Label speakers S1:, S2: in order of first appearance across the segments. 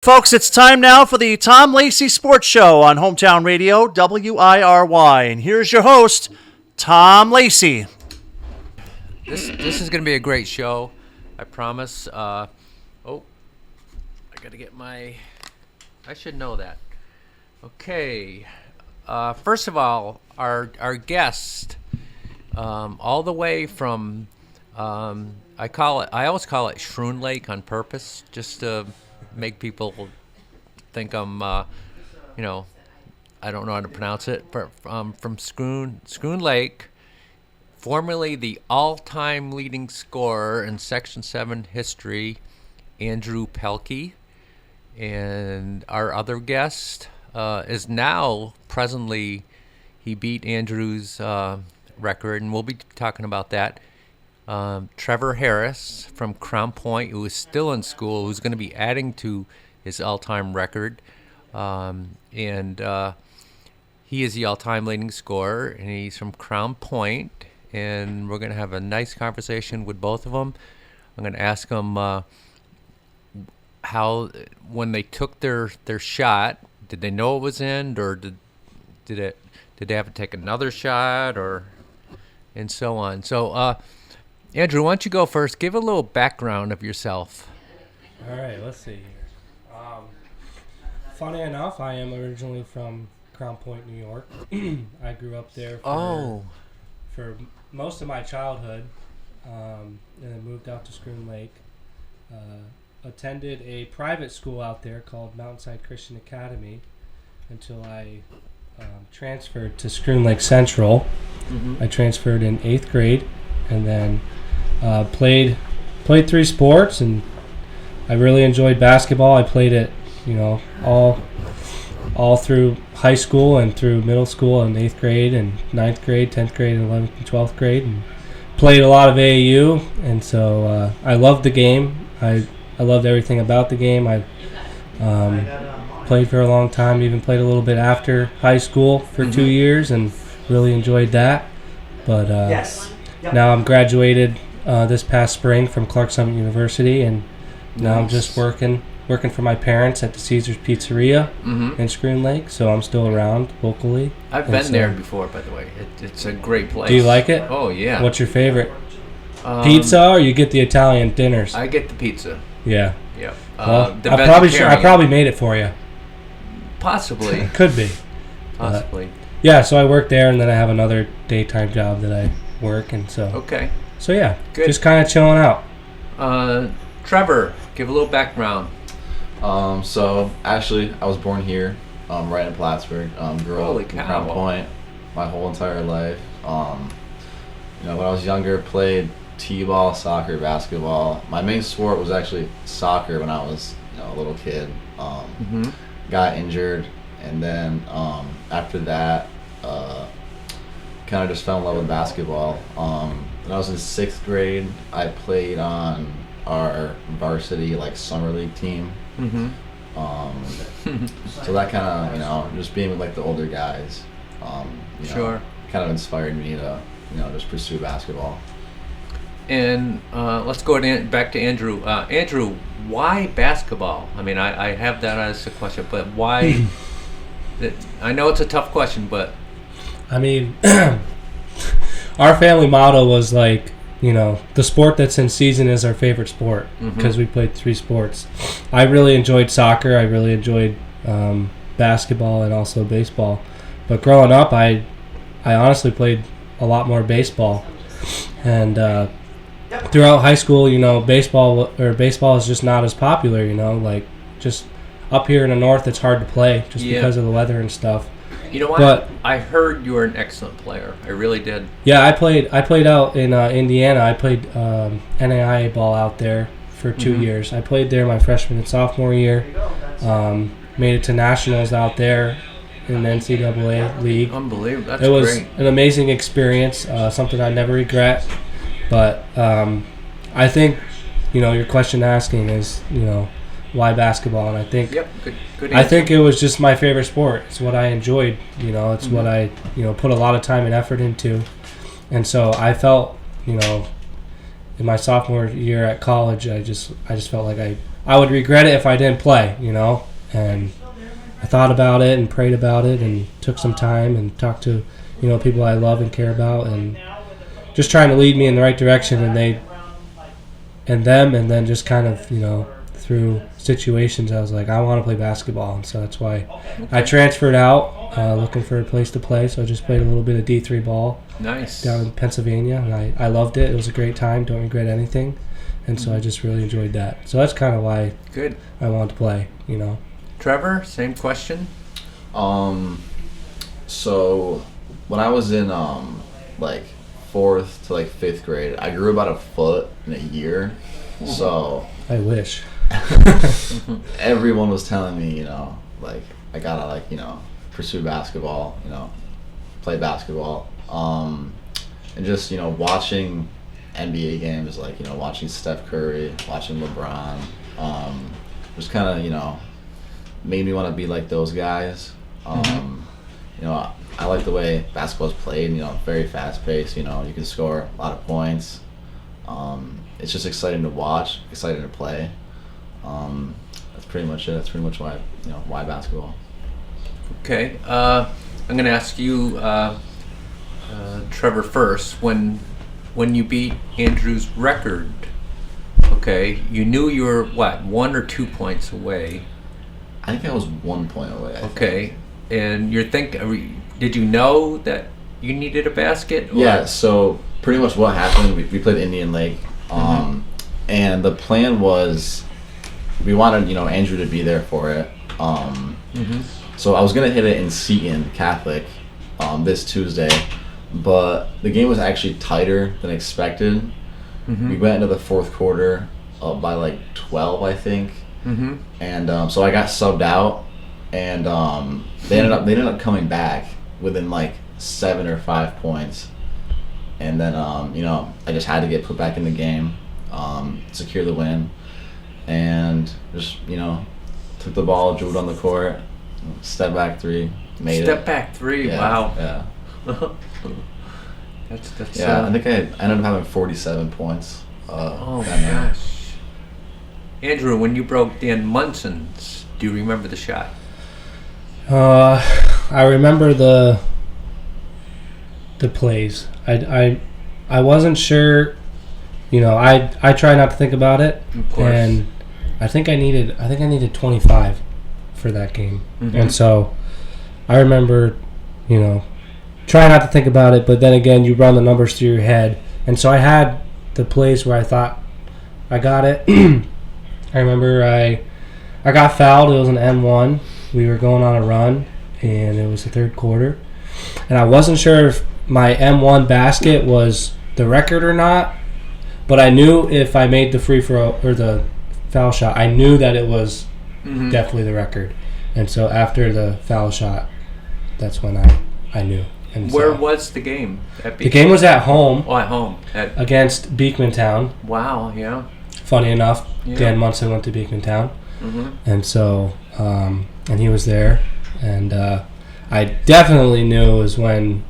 S1: Folks, it's time now for the Tom Lacey Sports Show on Hometown Radio, WIRY. And here's your host, Tom Lacey.
S2: This is going to be a great show, I promise. I got to get my... I should know that. Okay. First of all, our guest, all the way from... I always call it Schroon Lake on purpose, just to make people think I'm, I don't know how to pronounce it, but from Schroon Lake, formerly the all-time leading scorer in Section 7 history, Andrew Pelkey. And our other guest is now, presently, he beat Andrew's record, and we'll be talking about that. Trevor Harris from Crown Point, who is still in school, who's going to be adding to his all-time record. And he is the all-time leading scorer, and he's from Crown Point. And we're going to have a nice conversation with both of them. I'm going to ask them how, when they took their shot, did they know it was in, or did they have to take another shot, and so on. So, Andrew, why don't you go first? Give a little background of yourself.
S3: All right, let's see here. Funny enough, I am originally from Crown Point, New York. I grew up there for most of my childhood, and then moved out to Schroon Lake. Attended a private school out there called Mountainside Christian Academy until I transferred to Schroon Lake Central. Mm-hmm. I transferred in 8th grade, and then played 3 sports, and I really enjoyed basketball. I played it, all through high school and through middle school and 8th grade and 9th grade, 10th grade, and 11th and 12th grade, and played a lot of AAU, and so I loved the game. I loved everything about the game. I played for a long time, even played a little bit after high school for 2 years, and really enjoyed that. But now I'm graduated this past spring from Clark Summit University, and now I'm just working for my parents at the Caesar's Pizzeria in Schroon Lake, so I'm still around locally.
S2: I've been there before, by the way. It's a great place.
S3: Do you like it?
S2: Oh, yeah.
S3: What's your favorite? Pizza, or you get the Italian dinners?
S2: I get the pizza.
S3: Yeah.
S2: Yeah.
S3: Well, I probably made it for you.
S2: Possibly.
S3: Could be.
S2: Possibly.
S3: Yeah, so I work there, and then I have another daytime job that I work, and so.
S2: Okay.
S3: So yeah,
S2: good.
S3: Just kind of chilling out.
S2: Trevor, give a little background.
S4: So actually, I was born here, right in Plattsburgh. Grew up in Crown Point my whole entire life. When I was younger, played t-ball, soccer, basketball. My main sport was actually soccer when I was a little kid. Got injured, and then after that, kind of just fell in love with basketball. When I was in 6th grade, I played on our varsity summer league team. So that kind of just being with the older guys,
S2: sure,
S4: kind of inspired me to just pursue basketball.
S2: And let's go back to Andrew. Andrew, why basketball? I mean, I have that as a question, but why? I know it's a tough question, but
S3: I mean, our family motto was the sport that's in season is our favorite sport, because we played 3 sports. I really enjoyed soccer. I really enjoyed basketball and also baseball. But growing up, I honestly played a lot more baseball. And throughout high school, baseball is just not as popular. Just up here in the north, it's hard to play just because of the weather and stuff.
S2: You know what? But I heard you were an excellent player. I really did.
S3: Yeah, I played out in Indiana. I played NAIA ball out there for 2 years. I played there my freshman and sophomore year. Made it to nationals out there in the NCAA league.
S2: Unbelievable. That's
S3: great. It was
S2: great.
S3: An amazing experience, something I never regret. But I think, your question asking is, why basketball? And I think,
S2: good answer.
S3: I think it was just my favorite sport. It's what I enjoyed. It's what I, put a lot of time and effort into. And so I felt, in my sophomore year at college, I just felt like I I would regret it if I didn't play, and I thought about it and prayed about it and took some time and talked to, people I love and care about, and just trying to lead me in the right direction, and then just kind of, through situations, I was like, I want to play basketball, and so that's why I transferred out, looking for a place to play, so I just played a little bit of D3 ball down in Pennsylvania, and I loved it. It was a great time, don't regret anything, and so I just really enjoyed that. So that's kind of why I wanted to play,
S2: Trevor, same question?
S4: So when I was in, 4th to 5th grade, I grew about a foot in a year, so
S3: I wish.
S4: everyone was telling me, I gotta pursue basketball, play basketball, and just watching NBA games, watching Steph Curry, watching LeBron, just kind of made me want to be like those guys. I like the way basketball's played, very fast paced, you can score a lot of points. It's just exciting to watch, exciting to play. That's pretty much it. That's pretty much why basketball.
S2: Okay. I'm going to ask you, Trevor, first. When you beat Andrew's record, okay, you knew you were, 1 or 2 points away?
S4: I think I was 1 point away.
S2: Okay. And you're thinking, did you know that you needed a basket? Or?
S4: Yeah, so pretty much what happened, we played Indian Lake, and the plan was we wanted, Andrew to be there for it. So I was going to hit it in Seton Catholic this Tuesday, but the game was actually tighter than expected. We went into the fourth quarter up by 12, I think. And so I got subbed out, and they ended up coming back within 7 or 5 points, and then I just had to get put back in the game, secure the win, and just took the ball, dribbled on the court, step back three, made it.
S2: Step back three,
S4: yeah,
S2: wow.
S4: Yeah.
S2: That's
S4: yeah. I think I ended up having 47 points.
S2: Oh
S4: that
S2: my
S4: night.
S2: gosh. Andrew, when you broke Dan Munson's, do you remember the shot?
S3: I remember the plays. I wasn't sure. I try not to think about it.
S2: Of course.
S3: And I think I needed 25 for that game. And so I remember, try not to think about it, but then again, you run the numbers through your head. And so I had the plays where I thought I got it. I remember I got fouled. It was an M1. We were going on a run, and it was the third quarter. And I wasn't sure if my M1 basket was the record or not, but I knew if I made the free throw or the foul shot, I knew that it was definitely the record. And so after the foul shot, that's when I knew. And
S2: where was the game?
S3: The game was at home.
S2: Oh, at home.
S3: Against Beekmantown.
S2: Wow, yeah.
S3: Funny enough, Dan Munson went to Beekmantown. And so, and he was there. And I definitely knew it was when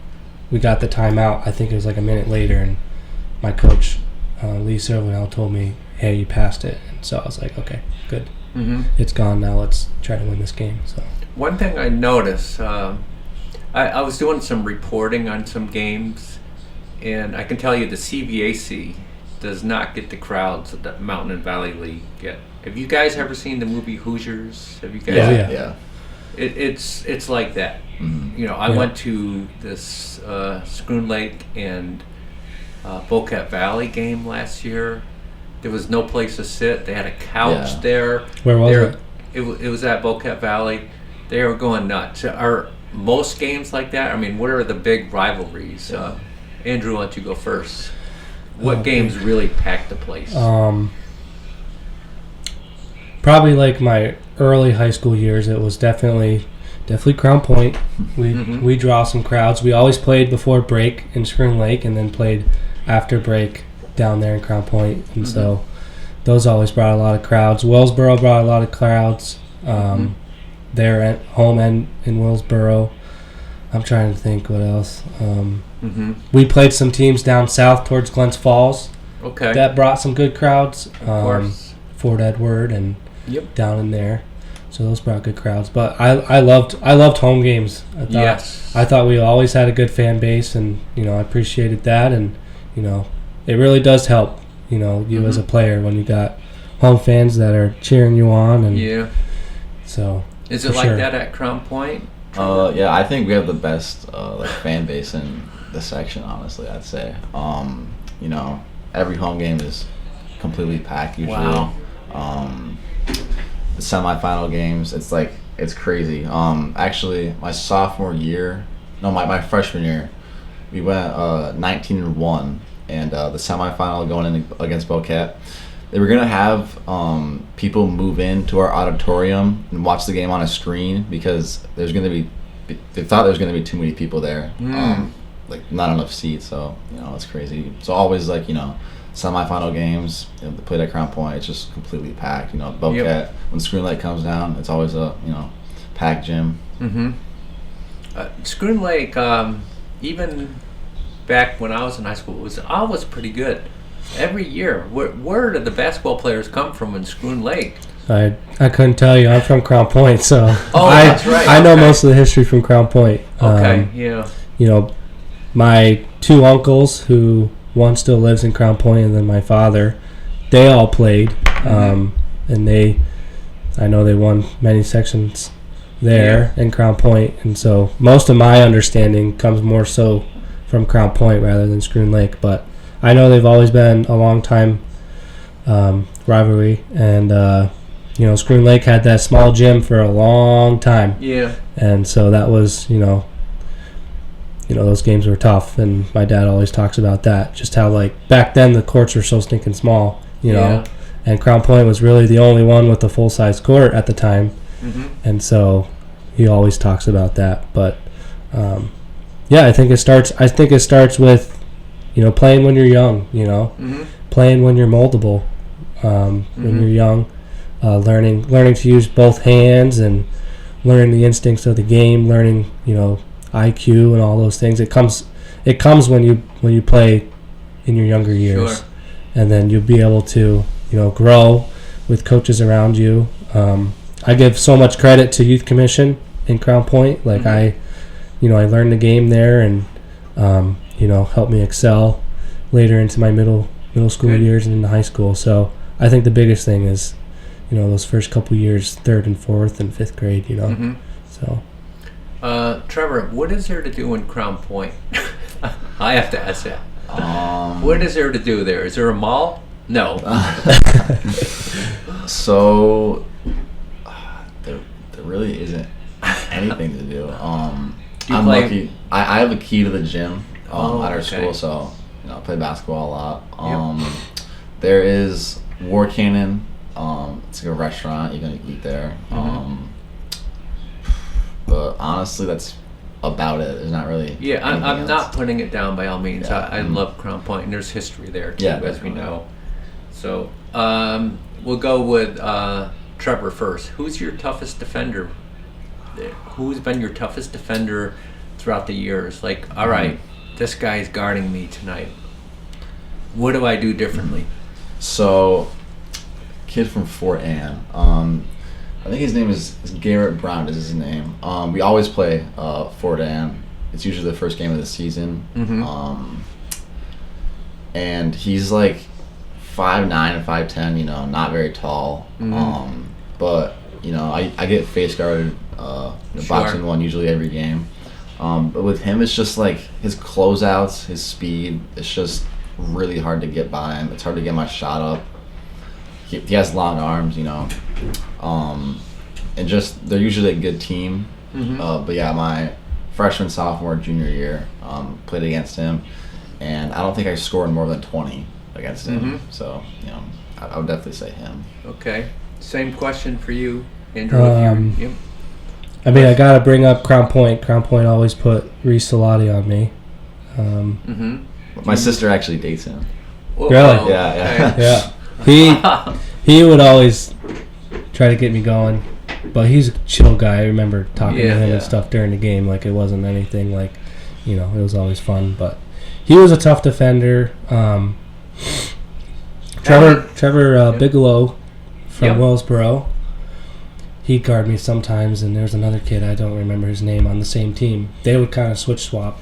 S3: we got the timeout. I think it was a minute later, and my coach, Lacey, told me, hey, you passed it. And so I was like, okay, good. It's gone now. Let's try to win this game. So
S2: one thing I noticed, I was doing some reporting on some games, and I can tell you the CVAC does not get the crowds that the Mountain and Valley League get. Have you guys ever seen the movie Hoosiers? Have you guys?
S3: Yeah.
S2: It's like that. I went to this Schroon Lake and Bocat Valley game last year. There was no place to sit. They had a couch there.
S3: Where was it?
S2: It was at Bocat Valley. They were going nuts. Are most games like that? I mean, what are the big rivalries? Andrew, why don't you go first? What games really packed the place?
S3: Probably my early high school years. It was definitely Crown Point. We draw some crowds. We always played before break in Schroon Lake, and then played after break down there in Crown Point. And so those always brought a lot of crowds. Willsboro brought a lot of crowds. There at home and in Willsboro. I'm trying to think what else. We played some teams down south towards Glens Falls.
S2: Okay.
S3: That brought some good crowds.
S2: Of course.
S3: Fort Edward, and down in there. So those brought good crowds. But I loved home games. I thought we always had a good fan base, and I appreciated that, and it really does help you as a player when you got home fans that are cheering you on, and so
S2: is it like that at Crown Point?
S4: Yeah, I think we have the best fan base in the section, honestly, I'd say. Every home game is completely packed usually.
S2: Wow.
S4: The semifinal games, it's crazy. Actually, my my freshman year, we went 19-1, and the semifinal going in against Boquete, they were gonna have people move into our auditorium and watch the game on a screen because they thought there was gonna be too many people there, not enough seats. So it's crazy. So always semifinal games, they played at Crown Point. It's just completely packed. Boquete, when Screen Lake comes down, it's always a packed gym.
S2: Screen Lake, even back when I was in high school, was always pretty good. Every year, where did the basketball players come from in Scroon Lake?
S3: I couldn't tell you. I'm from Crown Point, so
S2: that's right.
S3: I know most of the history from Crown Point. My two uncles, who one still lives in Crown Point, and then my father, they all played, and I know they won many sections there in Crown Point, and so most of my understanding comes more so from Crown Point rather than Scroon Lake, but I know they've always been a long time rivalry, and Scroon Lake had that small gym for a long time. Yeah. And so that was those games were tough, and my dad always talks about that, just how back then the courts were so stinking small, and Crown Point was really the only one with a full size court at the time, and so he always talks about that. But I think it starts with playing when you're young, playing when you're moldable, when you're young, learning to use both hands and learning the instincts of the game, learning, IQ and all those things. It comes when you play in your younger years, sure. And then you'll be able to, grow with coaches around you. I give so much credit to Youth Commission in Crown Point. I learned the game there, and helped me excel later into my middle school years and into high school. So I think the biggest thing is, those first couple years, 3rd and 4th and 5th grade, So.
S2: Trevor, what is there to do in Crown Point? I have to ask that. What is there to do there? Is there a mall? No.
S4: So there really isn't anything to do. I'm lucky. I have a key to the gym at our school, so I play basketball a lot. There is War Cannon. It's like a restaurant. You can eat there. But honestly, that's about it. There's not really.
S2: Yeah, I'm not putting it down by all means. Yeah. I love Crown Point, and there's history there too, as we know. So we'll go with Trevor first. Who's your toughest defender? Who's been your toughest defender throughout the years? All right, this guy's guarding me tonight. What do I do differently?
S4: So, kid from Fort Ann. I think his name is Garrett Brown. Is his name? We always play Fort Ann. It's usually the first game of the season. And he's 5'9" and 5'10", not very tall. But I get face guarded, boxing one usually every game. But with him, it's just his closeouts, his speed. It's just really hard to get by him. It's hard to get my shot up. He has long arms, and just they're usually a good team. But yeah, my freshman, sophomore, junior year, played against him, and I don't think I scored more than 20 against him. So I would definitely say him.
S2: Okay, same question for you, Andrew.
S3: I mean, I gotta bring up Crown Point. Crown Point always put Reese Salati on me.
S4: My sister actually dates him.
S3: Really?
S4: Yeah.
S3: Yeah. He would always try to get me going, but he's a chill guy. I remember talking to him and stuff during the game. It wasn't anything it was always fun. But he was a tough defender. Trevor Bigelow from Wellsboro. he'd guard me sometimes, and there was another kid, I don't remember his name, on the same team. They would kind of switch swap.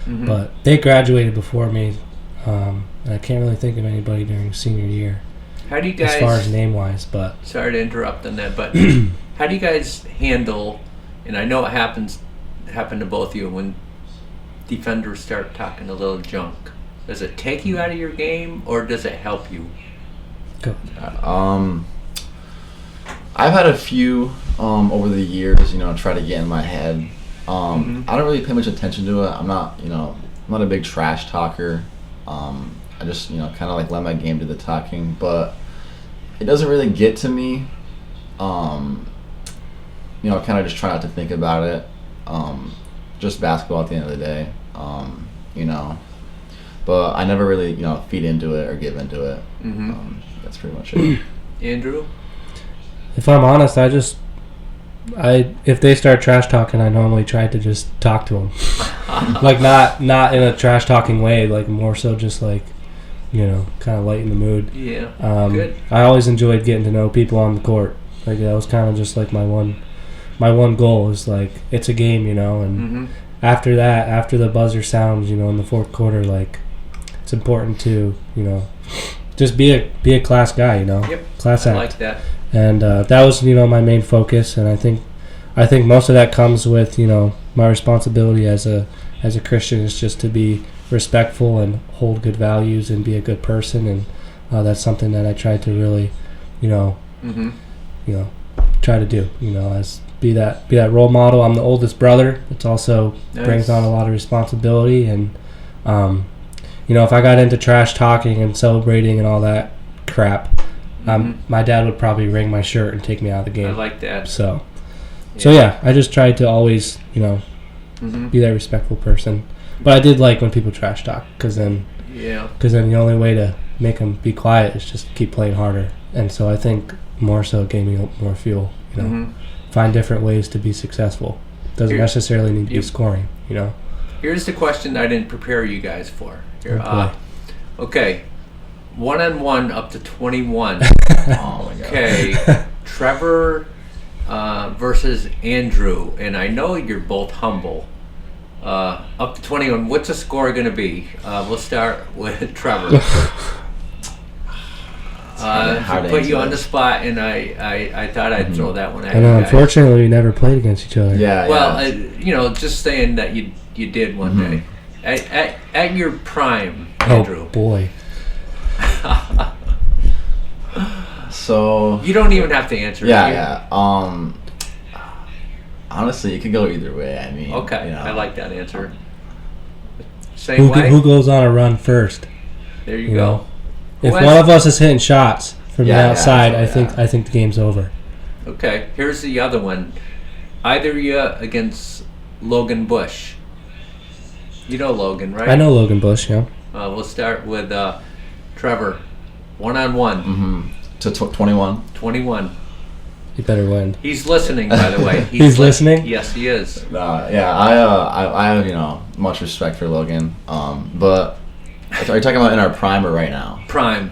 S3: Mm-hmm. But they graduated before me, and I can't really think of anybody during senior year.
S2: How do you guys,
S3: as far as name-wise, but...
S2: Sorry to interrupt on that, but how do you guys handle, and I know it happened to both of you, when defenders start talking a little junk? Does it take you out of your game, or does it help you?
S3: Go.
S4: I've had a few over the years, try to get in my head. I don't really pay much attention to it. I'm not a big trash talker. I just, kind of like let my game do the talking, but it doesn't really get to me. Kind of just try not to think about it. Just basketball at the end of the day, but I never really, feed into it or give into it. That's pretty much it.
S2: Andrew?
S3: If I'm honest, if they start trash talking, I normally try to just talk to them. Like not in a trash talking way, like more so just like, kind of lighten the mood.
S2: Yeah. Good.
S3: I always enjoyed getting to know people on the court. Like that was kind of just like my one goal is like it's a game, and after that, after the buzzer sounds, in the fourth quarter, like it's important to, just be a class guy,
S2: Yep.
S3: Class act.
S2: I like that.
S3: And that was, my main focus, and I think most of that comes with, my responsibility as a Christian is just to be respectful and hold good values and be a good person, and that's something that I try to really, try to do, as be that role model. I'm the oldest brother. It's also brings on a lot of responsibility, and if I got into trash talking and celebrating and all that crap, my dad would probably wring my shirt and take me out of the game.
S2: I like that.
S3: So I just tried to always, be that respectful person. But I did like when people trash talk, because then the only way to make them be quiet is just keep playing harder. And so I think more so it gave me more fuel. Find different ways to be successful. Doesn't necessarily need to be scoring.
S2: Here's the question I didn't prepare you guys for. Okay. 1-on-1 up to 21.
S4: Oh my God.
S2: Okay. Trevor versus Andrew, and I know you're both humble. Up to 21. What's the score going to be? We'll start with Trevor. To put you on the spot, and I thought I'd throw that one at you guys.
S3: Unfortunately, we never played against each other.
S4: Yeah.
S2: Well, just saying that you did one day. At your prime, Andrew.
S3: Oh boy.
S4: So
S2: you don't even have to answer.
S4: Yeah. Honestly, it could go either way. I mean,
S2: okay, I like that answer. Same way.
S3: Who goes on a run first?
S2: There you go.
S3: If one of us is hitting shots from the outside, I think the game's over.
S2: Okay, here's the other one. Either you against Logan Bush. You know Logan, right?
S3: I know Logan Bush, yeah.
S2: We'll start with Trevor. 1-on-1.
S4: To 21.
S2: 21.
S3: You better win.
S2: He's listening, by the way.
S3: He's listening?
S2: Yes, he is.
S4: I have much respect for Logan. But are you talking about in our prime or right now?
S2: Prime.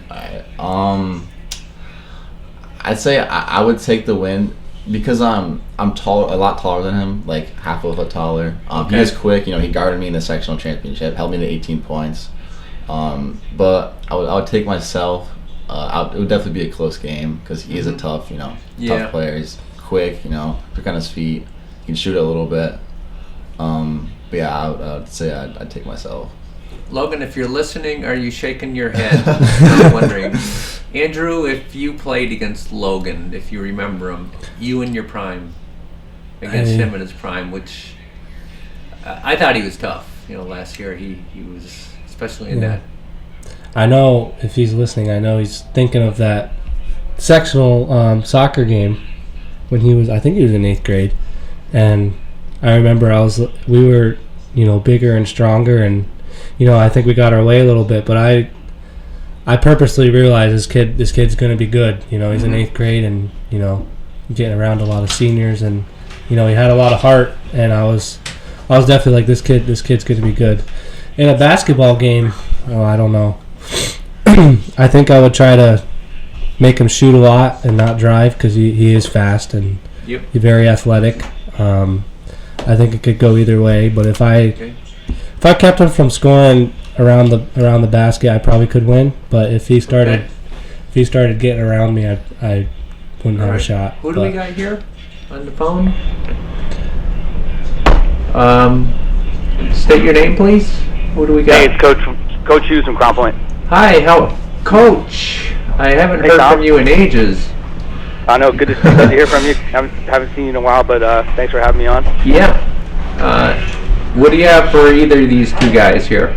S4: I'd say I would take the win because I'm taller, a lot taller than him, like half a foot taller. He is quick. He guarded me in the sectional championship, held me to 18 points. But I would take myself. It would definitely be a close game because he is a tough tough player. He's quick, quick on his feet. He can shoot a little bit. But yeah, I would say I'd take myself.
S2: Logan, if you're listening, are you shaking your head? I'm wondering. Andrew, if you played against Logan, if you remember him, you in your prime, against him in his prime, which I thought he was tough. Last year he was, especially in that.
S3: I know if he's listening, I know he's thinking of that sectional soccer game when I think he was in 8th grade, and I remember we were, bigger and stronger, and I think we got our way a little bit, but I purposely realized this kid's going to be good. He's in 8th grade, and getting around a lot of seniors, and he had a lot of heart, and I was definitely like, this kid's going to be good. In a basketball game, I don't know. I think I would try to make him shoot a lot and not drive because he is fast, and
S2: Yep.
S3: He's very athletic. I think it could go either way, but if I kept him from scoring around the basket, I probably could win. But if he started getting around me, I wouldn't have a shot.
S2: Who do we got here on the phone? State your name, please. Who do we got?
S5: Hey, it's Coach Hughes from Crown Point.
S2: Hi, Coach? I haven't heard from you in ages.
S5: I know, good to hear from you. Haven't seen you in a while, but thanks for having me on.
S2: Yeah. What do you have for either of these two guys here?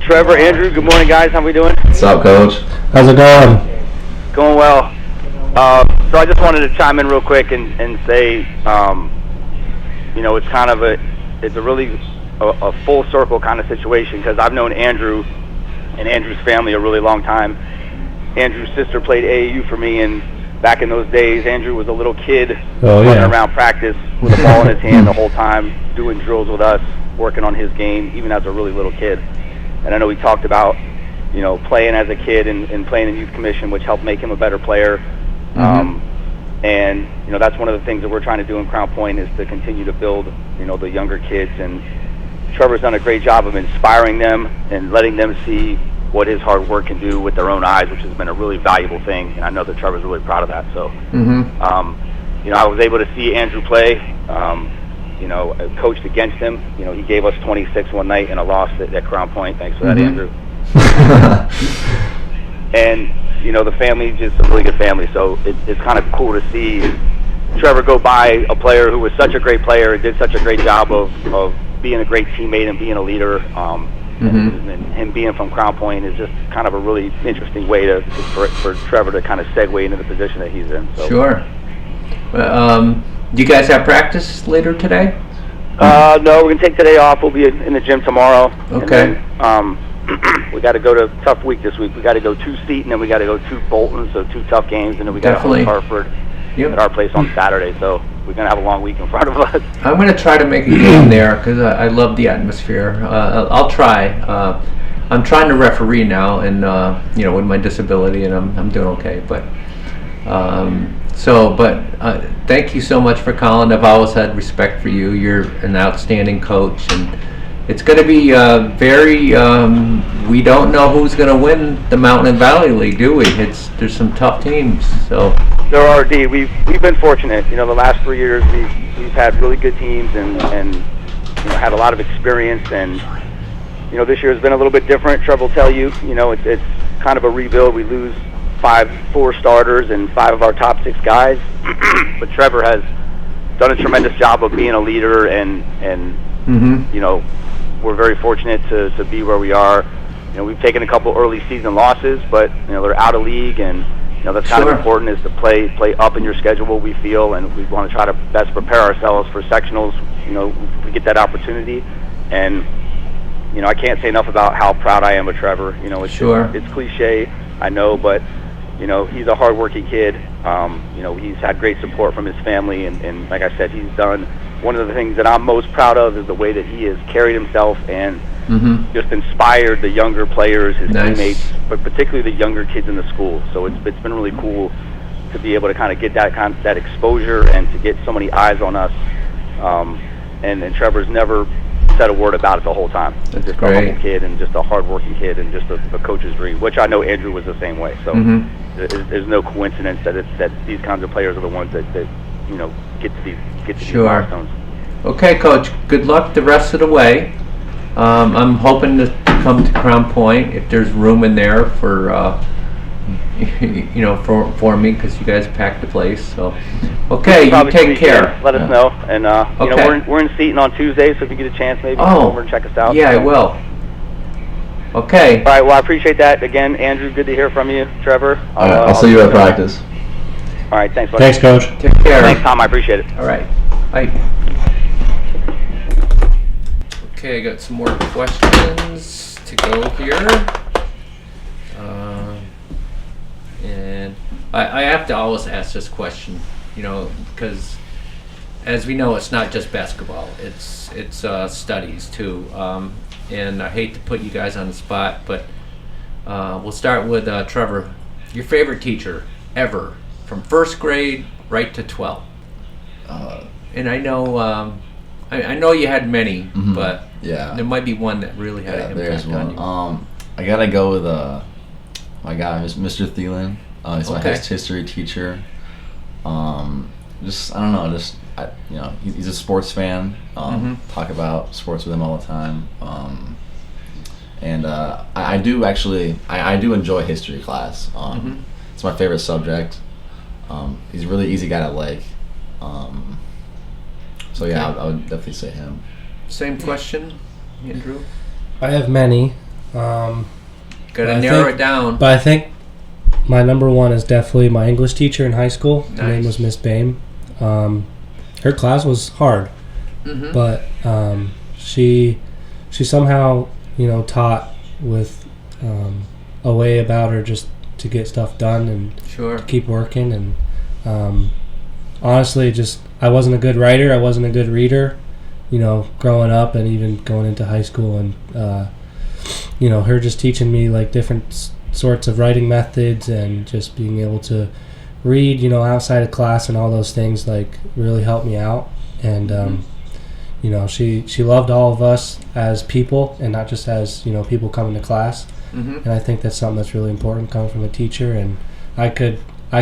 S5: Trevor, Andrew, good morning, guys. How we doing?
S4: What's up, Coach?
S3: How's it going?
S5: Going well. So I just wanted to chime in real quick and say, it's kind of it's a really a full circle kind of situation, because I've known Andrew and Andrew's family a really long time. Andrew's sister played AAU for me, and back in those days, Andrew was a little kid running around practice with a ball in his hand the whole time, doing drills with us, working on his game, even as a really little kid. And I know we talked about, playing as a kid and playing in youth commission, which helped make him a better player. And that's one of the things that we're trying to do in Crown Point, is to continue to build, the younger kids. And Trevor's done a great job of inspiring them and letting them see what his hard work can do with their own eyes, which has been a really valuable thing. And I know that Trevor's really proud of that. So, I was able to see Andrew play. I coached against him. He gave us 26 one night in a loss at Crown Point. Thanks for that, Andrew. And the family, just a really good family. So it's kind of cool to see Trevor go by a player who was such a great player and did such a great job of being a great teammate and being a leader. And him being from Crown Point is just kind of a really interesting way for Trevor to kind of segue into the position that he's in. So.
S2: Sure. Do you guys have practice later today?
S5: No, we're going to take today off. We'll be in the gym tomorrow.
S2: Okay.
S5: And then, we got to go to a tough week this week. We got to go to Seton, and we got to go to Bolton, so 2 tough games, and then we got to host Hartford at our place on Saturday. So we're going to have a long week in front of us.
S2: I'm going to try to make a game there, because I love the atmosphere. I'll try. I'm trying to referee now, and with my disability, and I'm doing okay. But thank you so much for calling. I've always had respect for you. You're an outstanding coach, and it's going to be very. We don't know who's going to win the Mountain and Valley League, do we? There's some tough teams. So
S5: there are indeed. We've been fortunate. The last 3 years we've had really good teams and had a lot of experience. And this year has been a little bit different. Trevor will tell you. It's kind of a rebuild. We lose 4 starters and 5 of our top 6 guys. But Trevor has done a tremendous job of being a leader, and we're very fortunate to be where we are. We've taken a couple early season losses, but they're out of league, and that's kind of important, is to play up in your schedule, we feel, and we want to try to best prepare ourselves for sectionals. If we get that opportunity. And I can't say enough about how proud I am of Trevor. It's cliche, I know, but he's a hardworking kid. He's had great support from his family, and like I said, he's done. One of the things that I'm most proud of is the way that he has carried himself and just inspired the younger players, his teammates, but particularly the younger kids in the school. So it's been really cool to be able to kind of get that exposure and to get so many eyes on us. And Trevor's never said a word about it the whole time.
S2: That's
S5: just
S2: great.
S5: a humble kid and just a hard-working kid and just a coach's dream, which I know Andrew was the same way. So there's no coincidence that these kinds of players are the ones that get to these milestones.
S2: Okay, Coach. Good luck the rest of the way. I'm hoping to come to Crown Point if there's room in there for for me, because you guys packed the place. So, okay, you take care.
S5: Let us know, and we're in Seton on Tuesday, so if you get a chance, maybe come over and check us out.
S2: Yeah, I will. Okay.
S5: All right. Well, I appreciate that. Again, Andrew, good to hear from you. Trevor.
S4: All right, I'll see you at practice.
S5: All right. Thanks, buddy.
S3: Thanks, Coach.
S2: Take care.
S5: Thanks, Tom. I appreciate it.
S2: All right. Bye. Okay, I got some more questions to go here. And I have to always ask this question, because as we know, it's not just basketball. It's studies too. And I hate to put you guys on the spot, but we'll start with Trevor. Your favorite teacher ever, from first grade right to 12th? And I know, I know you had many,
S4: Mhm.
S2: but
S4: Yeah.
S2: there might be one that really had an
S4: There's
S2: impact
S4: one.
S2: on you.
S4: I gotta go with my guy, Mr. Thielen. He's my
S2: Okay.
S4: history teacher. Just I don't know, he's a sports fan. Talk about sports with him all the time. And I do actually I do enjoy history class. It's my favorite subject. He's a really easy guy to like. So yeah,
S2: Okay.
S4: I would definitely say him.
S2: Same question, Andrew.
S3: I have many.
S2: Got
S3: I
S2: to narrow
S3: think-
S2: it down.
S3: But I think my number one is definitely my English teacher in high school. Her name
S2: Nice.
S3: was Miss Bame. Her class was hard,
S2: Mhm.
S3: but she somehow taught with a way about her just to get stuff done and
S2: Sure.
S3: keep working. And honestly, just I wasn't a good writer. I wasn't a good reader. Growing up and even going into high school, and her just teaching me like different sorts of writing methods and just being able to read, outside of class and all those things like really helped me out. And she loved all of us as people and not just as people coming to class.
S2: Mhm.
S3: And I think that's something that's really important coming from a teacher. And I could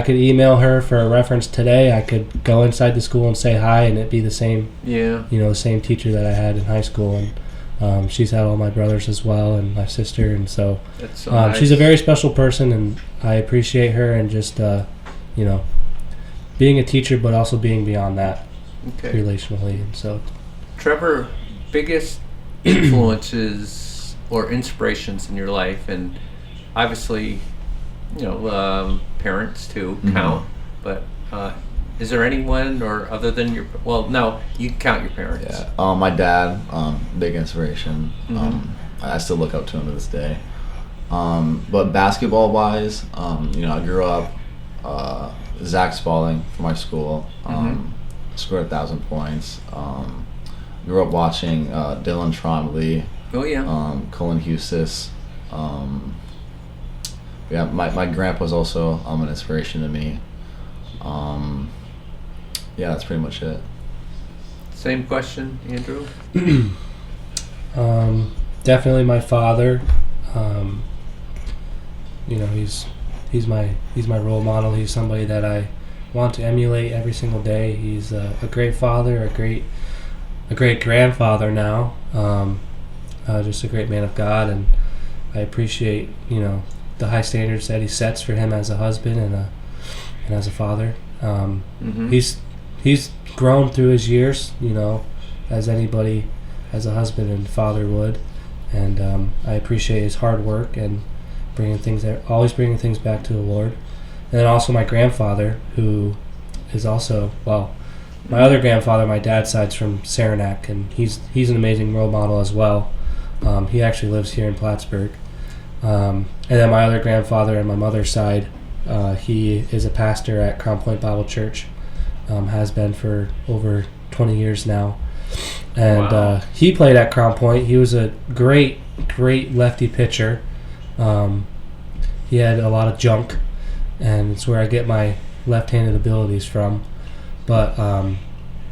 S3: email her for a reference today. I could go inside the school and say hi, and it'd be the same,
S2: Yeah.
S3: the same teacher that I had in high school. And she's had all my brothers as well, and my sister. And so
S2: That's so nice.
S3: she's a very special person, and I appreciate her, and just being a teacher, but also being beyond that
S2: Okay.
S3: relationally. And so
S2: Trevor, biggest influences or inspirations in your life, and obviously, parents too count. But is there anyone, or other than your? Well, no, you can count your parents.
S4: Yeah. My dad, big inspiration.
S2: Mhm.
S4: I still look up to him to this day. But basketball wise, I grew up Zach Spalding from my school. Scored 1,000 points. Grew up watching Dylan Trombley,
S2: Oh yeah.
S4: Colin Hustis. Yeah, my grandpa's also an inspiration to me. Yeah, that's pretty much it.
S2: Same question, Andrew.
S3: Definitely my father. He's my role model. He's somebody that I want to emulate every single day. He's a great father, a great grandfather now. Just a great man of God, and I appreciate the high standards that he sets for him as a husband and as a father. He's grown through his years, as anybody, as a husband and father would, and I appreciate his hard work and always bringing things back to the Lord. And then also my grandfather, who is also, my other grandfather, my dad's side's from Saranac, and he's an amazing role model as well. He actually lives here in Plattsburgh. And then my other grandfather on my mother's side, he is a pastor at Crown Point Bible Church, has been for over 20 years now. And
S2: Wow.
S3: He played at Crown Point. He was a great lefty pitcher. He had a lot of junk, and it's where I get my left-handed abilities from. But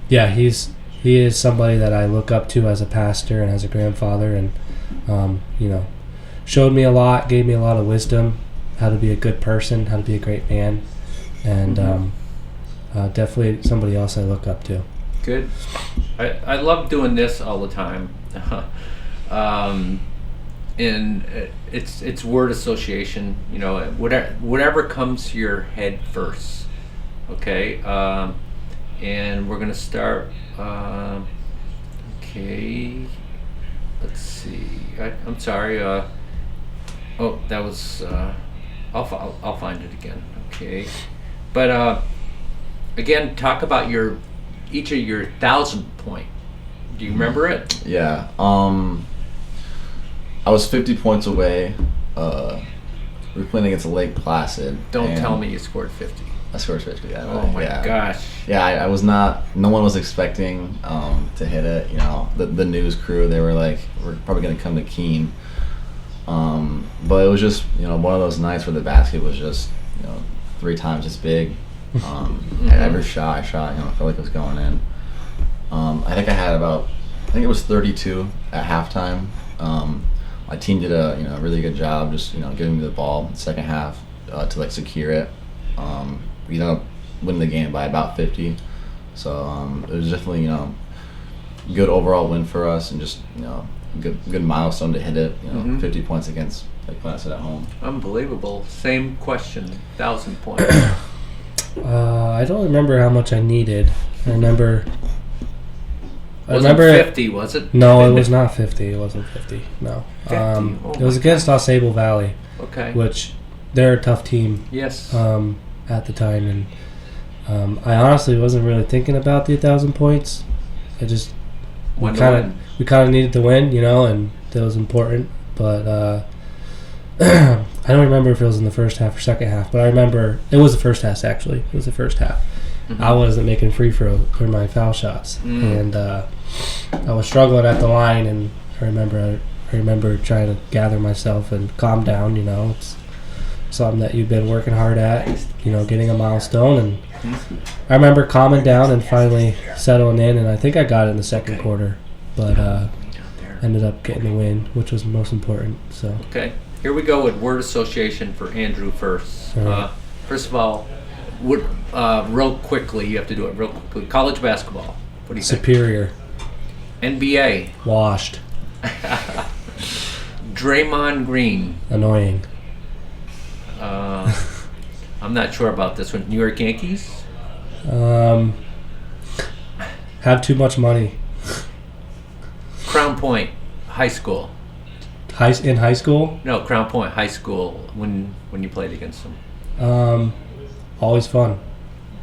S3: he is somebody that I look up to as a pastor and as a grandfather, and showed me a lot, gave me a lot of wisdom, how to be a good person, how to be a great man, and definitely somebody else I look up to.
S2: Good. I love doing this all the time. And it's word association, whatever comes to your head first. Okay. And we're gonna start. Okay. Let's see. I'm sorry. That was. I'll find it again. Okay. But again, talk about each of your 1,000 point. Do you remember it?
S4: Yeah. I was 50 points away. We were playing against Lake Placid.
S2: Don't
S4: and
S2: tell me you scored 50.
S4: I scored 50. Yeah.
S2: Oh my
S4: yeah.
S2: gosh.
S4: Yeah, I was not. No one was expecting to hit it. The news crew, they were like, "We're probably gonna come to Keene." But it was just one of those nights where the basket was just 3 times as big, At every shot I shot, I felt like it was going in. I think it was 32 at halftime. My team did a really good job just giving me the ball in the second half to secure it. We ended up winning the game by about 50. So it was definitely good overall win for us, and just good milestone to hit it. 50 points against Placid at home.
S2: Unbelievable. Same question. 1,000 points.
S3: I don't remember how much I needed. I remember.
S2: Wasn't 50, was it?
S3: No, it was not 50. It wasn't 50. No.
S2: 50.
S3: It was against Osable Valley.
S2: Okay.
S3: Which they're a tough team.
S2: Yes.
S3: At the time, and I honestly wasn't really thinking about the 1,000 points. I just we kind of needed to win, and that was important. But I don't remember if it was in the first half or second half. But I remember it was the first half. Actually, it was the first half. Mm-hmm. I wasn't making free throw or my foul shots, and I was struggling at the line. And I remember trying to gather myself and calm down. It's something that you've been working hard at. Getting a milestone, and I remember calming down and finally settling in. And I think I got it in the second quarter, but ended up getting the win, which was most important. So
S2: okay, here we go with word association for Andrew first. First of all. Real quickly, you have to do it real quickly. College basketball. What do you think?
S3: Superior.
S2: NBA.
S3: Washed.
S2: Draymond Green.
S3: Annoying.
S2: I'm not sure about this one. New York Yankees.
S3: Have too much money.
S2: Crown Point High School.
S3: In high school?
S2: No, Crown Point High School. When you played against them.
S3: Always fun.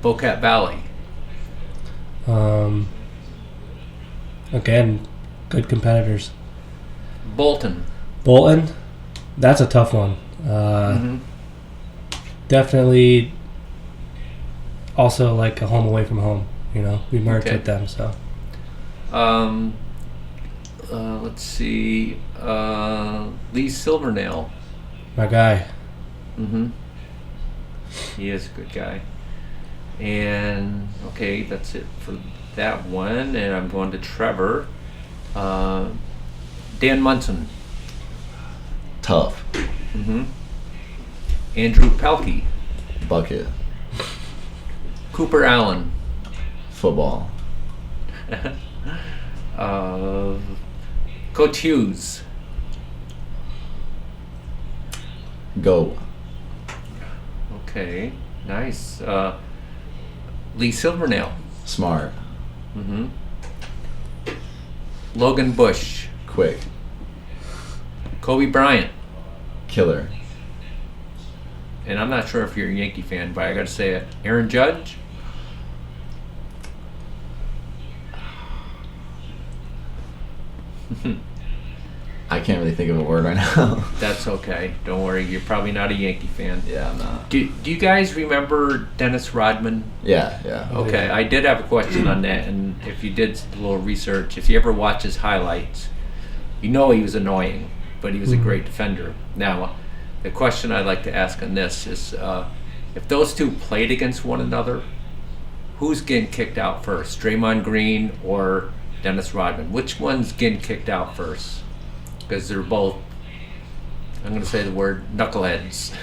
S2: Bocat Valley.
S3: Again, good competitors.
S2: Bolton.
S3: That's a tough one. Definitely also a home away from home. We merged with them, so.
S2: Let's see. Lee Silvernail.
S3: My guy.
S2: Mm-hmm. He is a good guy. And, okay, that's it for that one. And I'm going to Trevor. Dan Munson.
S4: Tough.
S2: Mm-hmm. Andrew Pelkey.
S4: Bucket.
S2: Cooper Allen.
S4: Football.
S2: Coach Hughes.
S4: Go.
S2: Okay, nice. Lee Silvernail.
S4: Smart.
S2: Mm-hmm. Logan Bush.
S4: Quick.
S2: Kobe Bryant.
S4: Killer.
S2: And I'm not sure if you're a Yankee fan, but I got to say it. Aaron Judge.
S4: I can't really think of a word right now.
S2: That's okay. Don't worry. You're probably not a Yankee fan.
S4: Yeah, I'm not.
S2: Do you guys remember Dennis Rodman?
S4: Yeah.
S2: Okay, I did have a question on that, and if you did a little research, if you ever watch his highlights, he was annoying, but he was a great defender. Now, the question I'd like to ask on this is, if those two played against one another, who's getting kicked out first, Draymond Green or Dennis Rodman? Which one's getting kicked out first? Because they're both, I'm going to say the word, knuckleheads.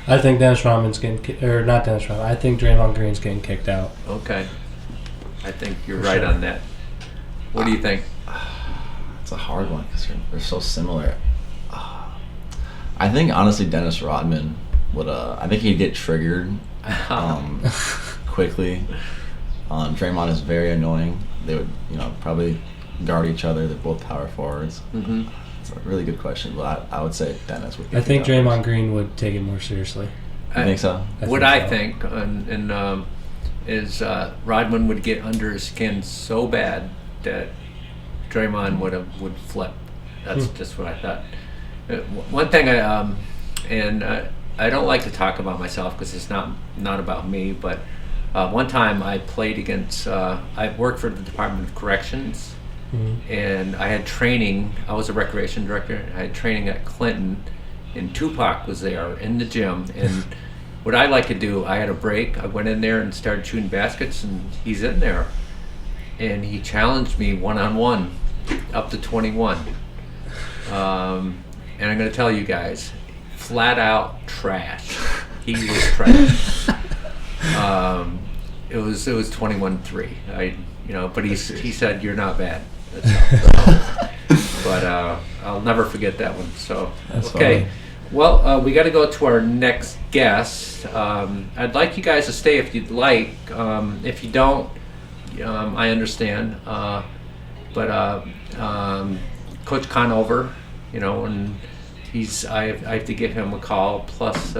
S3: I think Dennis Rodman's not Dennis Rodman. I think Draymond Green's getting kicked out.
S2: Okay. I think you're right on that. What do you think?
S4: It's a hard one because they're so similar. I think, honestly, Dennis Rodman would, I think he'd get triggered quickly. Draymond is very annoying. They would, probably guard each other. They're both power forwards. Mm-hmm. It's a really good question, but I would say Dennis would.
S3: I think Draymond Green would take it more seriously.
S4: You think so?
S2: I think is Rodman would get under his skin so bad that Draymond would flip. That's just what I thought. One thing I don't like to talk about myself because it's not about me, but one time I played against. I worked for the Department of Corrections. Mm-hmm. And I had training. I was a recreation director. I had training at Clinton, and Tupac was there in the gym. And what I like to do, I had a break. I went in there and started shooting baskets, and he's in there. And he challenged me one-on-one up to 21. And I'm going to tell you guys, flat out trash. He was trash. It was 21-3. But he said you're not bad. But I'll never forget that one. So
S3: That's
S2: okay.
S3: funny.
S2: Well, we got to go to our next guest. I'd like you guys to stay if you'd like. If you don't, I understand. But Coach Conover, and I have to give him a call. Plus,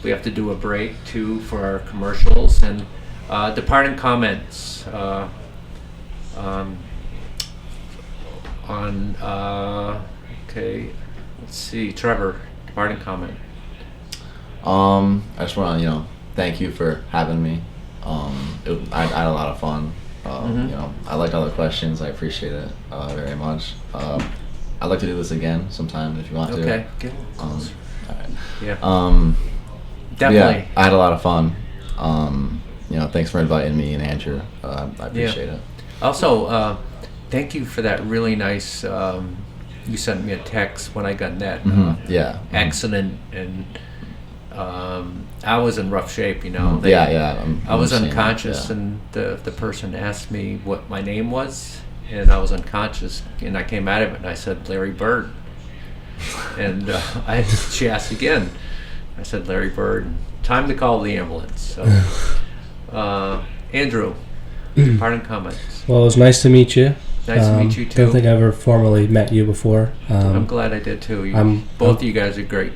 S2: we have to do a break too for our commercials and departing comments okay. Let's see, Trevor, departing comment.
S4: I just want to, thank you for having me. I had a lot of fun. I liked all the questions. I appreciate it very much. I'd like to do this again sometime if you want to.
S2: Okay.
S4: All right.
S2: Yeah. Definitely.
S4: Yeah, I had a lot of fun. Thanks for inviting me and Andrew. I appreciate it.
S2: Also, thank you for that really nice. You sent me a text when I got in that accident, and I was in rough shape. I was unconscious, and the person asked me what my name was, and I was unconscious, and I came out of it, and I said Larry Bird, and she asked again. I said Larry Bird. Time to call the ambulance. So, Andrew, departing comments.
S3: Well, it was nice to meet you.
S2: Nice to meet you too.
S3: Don't think I've ever formally met you before.
S2: I'm glad I did too. Both of you guys are great.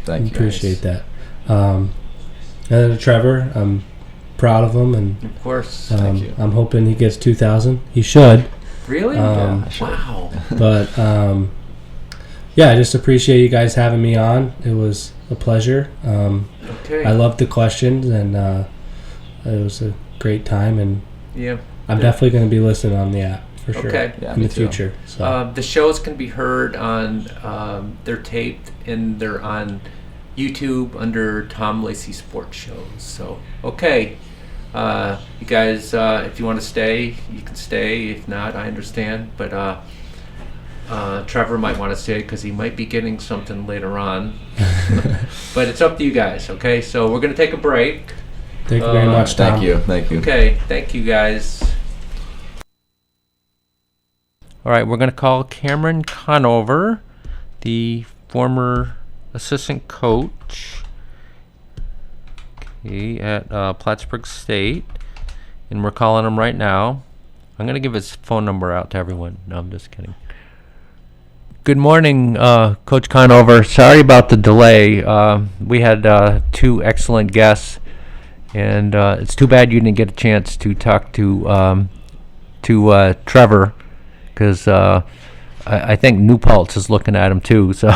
S4: Thank you.
S3: Appreciate that. And then Trevor, I'm proud of him, and
S2: of course,
S4: thank you.
S3: I'm hoping he gets 2,000. He should.
S2: Really?
S4: Yeah, I should.
S2: Wow.
S3: But I just appreciate you guys having me on. It was a pleasure.
S2: Okay.
S3: I loved the questions, and it was a great time. And I'm definitely going to be listening on the app for sure in the future. So.
S2: The shows can be heard on. They're taped and they're on YouTube under Tom Lacey Sports Shows. So you guys, if you want to stay, you can stay. If not, I understand. But Trevor might want to stay because he might be getting something later on. But it's up to you guys. Okay, so we're gonna take a break.
S3: Thank you very much, Tom.
S4: Thank you.
S2: Okay, thank you guys. All right, we're going to call Cameron Conover, the former assistant coach at Plattsburgh State, and we're calling him right now. I'm going to give his phone number out to everyone. No, I'm just kidding. Good morning, Coach Conover. Sorry about the delay. We had two excellent guests, and it's too bad you didn't get a chance to talk to Trevor, because I think New Paltz is looking at him too. So,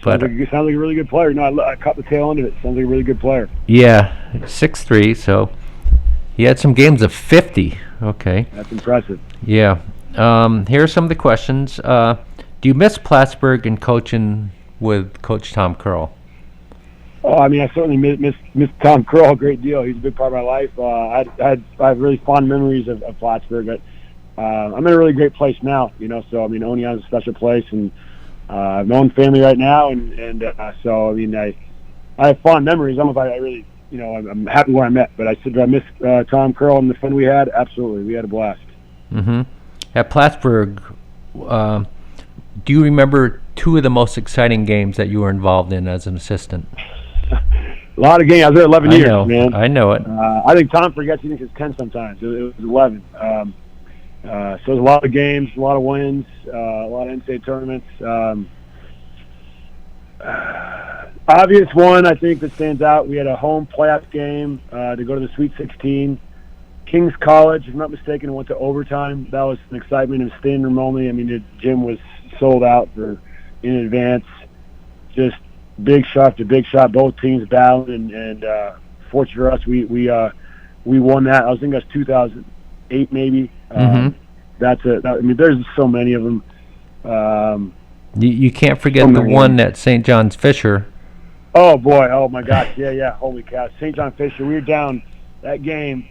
S6: but sounds like a really good player. No, I caught the tail end of it. Sounds like a really good player.
S2: Yeah, 6'3", so he had some games of 50. Okay,
S6: that's impressive.
S2: Yeah. Here are some of the questions. Do you miss Plattsburgh and coaching with Coach Tom Curl?
S6: Oh, I mean, I certainly miss Tom Curl a great deal. He's a big part of my life. I have really fond memories of Plattsburgh, but I'm in a really great place now. So I mean, Oneon's a special place, and I've known family right now, and so I mean, I have fond memories. I don't know if I really, I'm happy where I'm at. But I said, do I miss Tom Curl and the fun we had? Absolutely, we had a blast.
S2: Mm-hmm. At Plattsburgh, do you remember two of the most exciting games that you were involved in as an assistant?
S6: A lot of games. I was there 11 years, man.
S2: I know it.
S6: I think Tom forgets. He thinks it's 10 sometimes. It was 11. So it was a lot of games, a lot of wins, a lot of NCAA tournaments. Obvious one, I think, that stands out. We had a home playoff game to go to the Sweet 16. King's College, if I'm not mistaken, went to overtime. That was an excitement. It was standing room only. I mean, the gym was sold out in advance. Just big shot to big shot. Both teams battled, and fortunate for us, we won that. I was thinking that's 2008 maybe. I mean, there's so many of them.
S2: You can't forget the one at St. John's Fisher.
S6: Oh boy! Oh my gosh! Yeah! Holy cow! St. John Fisher. We were down that game.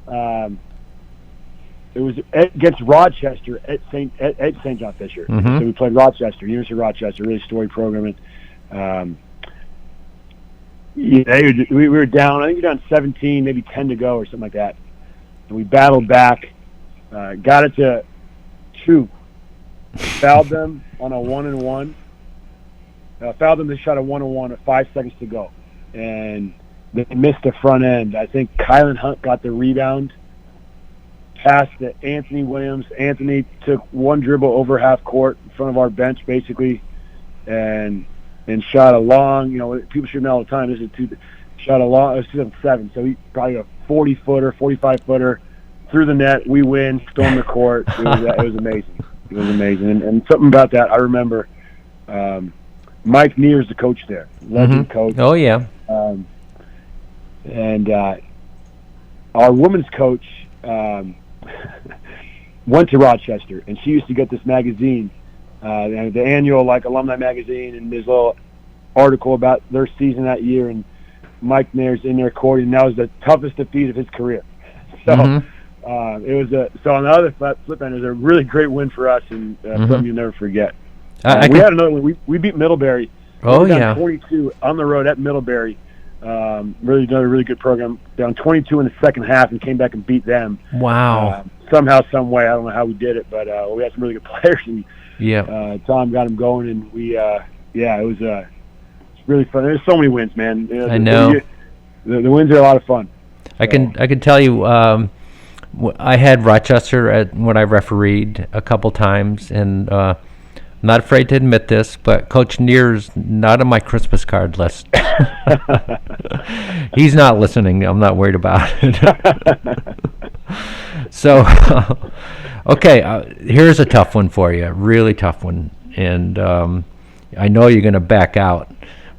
S6: It was against Rochester at St. John Fisher.
S2: Mm-hmm.
S6: So we played Rochester, University of Rochester, really storied program. And we were down. I think we were down 17, maybe 10 to go or something like that. And we battled back, got it to 2, fouled them on a 1-and-1. Fouled them. They shot a 1-and-1 with 5 seconds to go, and they missed the front end. I think Kylan Hunt got the rebound, passed to Anthony Williams. Anthony took one dribble over half court in front of our bench, basically, and shot a long. People should know all the time. Shot a long. It was 2007, so he probably a 40-footer, 45-footer through the net. We win, storm the court. It was amazing. It was amazing, and something about that I remember. Mike Neer's the coach there, legend coach.
S2: Oh yeah.
S6: And our women's coach went to Rochester, and she used to get this magazine, the annual alumni magazine, and this little article about their season that year. And Mike Neer's in there courting, and that was the toughest defeat of his career. So it was so on the other flip end, it was a really great win for us, and something you'll never forget. We had another one. We beat Middlebury.
S2: Oh,
S6: down 22 on the road at Middlebury. Really done a really good program. Down 22 in the second half and came back and beat them.
S2: Wow.
S6: Somehow, some way, I don't know how we did it, but we had some really good players. And Tom got them going, and we it was it's really fun. There's so many wins, man.
S2: I know.
S6: The wins are a lot of fun.
S2: I can tell you. I had Rochester at when I refereed a couple times, and I'm not afraid to admit this, but Coach Neer's not on my Christmas card list. He's not listening. I'm not worried about it. So, okay, here's a tough one for you, really tough one, and I know you're going to back out,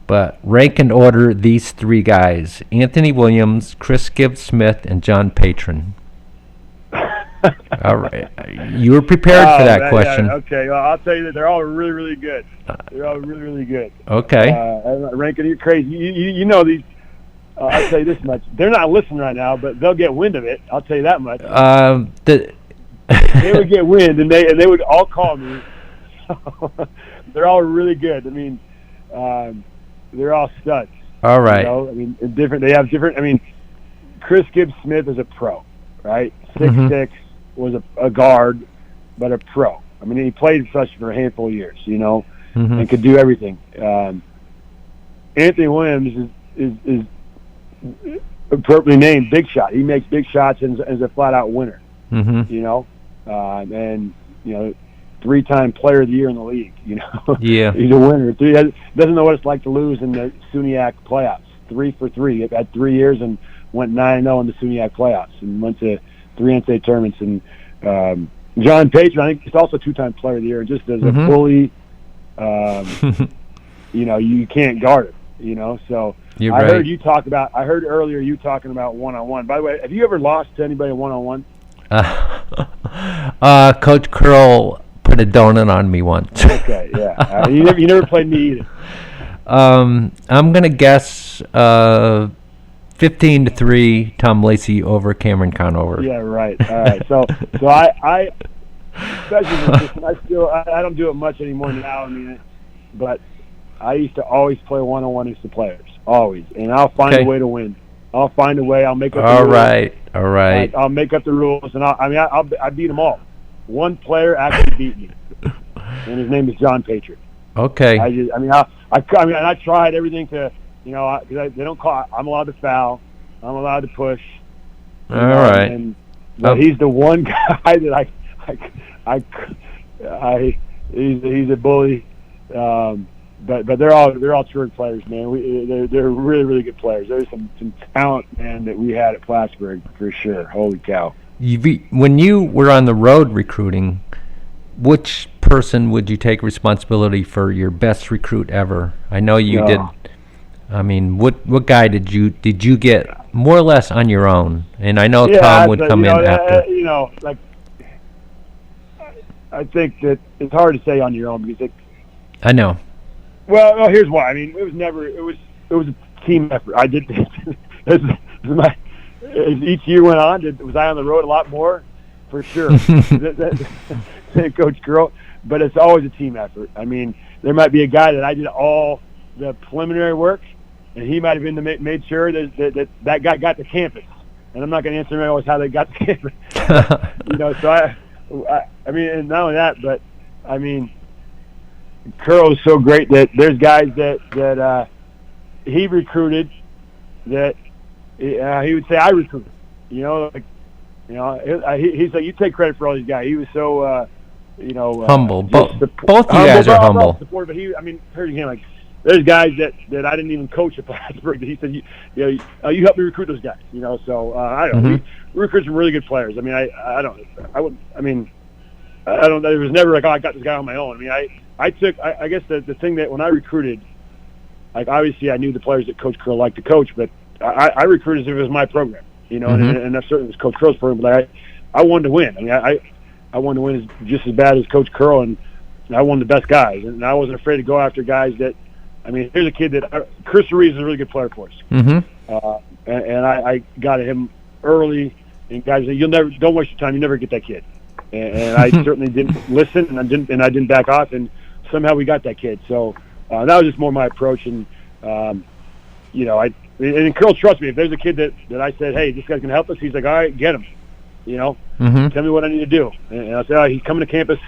S2: but rank and order these 3 guys: Anthony Williams, Chris Gibbs-Smith, and John Patron. All right. You were prepared for that question.
S6: Yeah, okay. Well, I'll tell you that they're all really, really good. They're all really, really good.
S2: Okay.
S6: Ranking, you're crazy. You know these. I'll tell you this much. They're not listening right now, but they'll get wind of it. I'll tell you that much. They would get wind, and they would all call me. They're all really good. I mean, they're all studs.
S2: All right.
S6: Different. They have different. Chris Gibbs-Smith is a pro, right? 6'6", was a guard, but a pro. He played for us for a handful of years, and could do everything. Anthony Williams is appropriately named Big Shot. He makes big shots and is a flat-out winner, and 3-time Player of the Year in the league.
S2: Yeah,
S6: he's a winner. He doesn't know what it's like to lose in the SUNYAC playoffs. 3 for 3. He had 3 years and went 9-0 in the SUNYAC playoffs and went to 3 NCAA tournaments. And John Patron, I think he's also 2-time Player of the Year, and just as a bully, you can't guard him. So
S2: You're
S6: I
S2: right.
S6: heard earlier you talking about one-on-one. By the way, have you ever lost to anybody one-on-one?
S2: Coach Curl put a donut on me once.
S6: Okay, yeah. You never played me either.
S2: I'm gonna guess 15-3 Tom Lacey over Cameron Conover.
S6: Yeah, right. All right. So I especially I don't do it much anymore now. But I used to always play one-on-one against the players, always, and I'll find a way to win. I'll find a way. I'll make up.
S2: All right.
S6: I'll make up the rules, and I beat them all. One player actually beat me, and his name is John Patriot.
S2: Okay.
S6: I tried everything to, because they don't call. I'm allowed to foul. I'm allowed to push.
S2: All right.
S6: But he's the one guy that he's a bully. But they're all true players, man. They're really, really good players. There's some talent, man, that we had at Plattsburgh for sure. Holy cow!
S2: When you were on the road recruiting, which person would you take responsibility for your best recruit ever? I know you did. What guy did you get more or less on your own? And I know Tom would come in after.
S6: I think that it's hard to say on your own because
S2: I know.
S6: Well, here's why. It was never. It was was a team effort. I did as each year went on. Was I on the road a lot more? For sure, Coach Curl. But it's always a team effort. I mean, there might be a guy that I did all the preliminary work, and he might have been made sure that guy got to campus. And I'm not going to answer always how they got to campus. So I mean, and not only that, but I mean, Curl is so great that there's guys that he recruited that he would say I recruited. He's like, you take credit for all these guys. He was so
S2: humble. Both you guys are humble.
S6: But heard him like, there's guys that I didn't even coach at Plattsburgh that he said, you helped me recruit those guys. So I don't know. We recruited some really good players. I mean, I don't. There was never like, I got this guy on my own. I mean, I guess the thing that when I recruited, like obviously I knew the players that Coach Curl liked to coach, but I recruited as if it was my program. And that certainly was Coach Curl's program. But I wanted to win. I mean, I wanted to win just as bad as Coach Curl, and I won the best guys. And I wasn't afraid to go after guys that. I mean, here's a kid that Chris Reeves is a really good player for us. And I got at him early, and guys said, don't waste your time. You never get that kid. And I certainly didn't listen, and I didn't back off, and somehow we got that kid. So that was just more my approach, and and Curl trusts me. If there's a kid that I said, hey, this guy's gonna help us, he's like, all right, get him. Tell me what I need to do, and I said, he's coming to campus,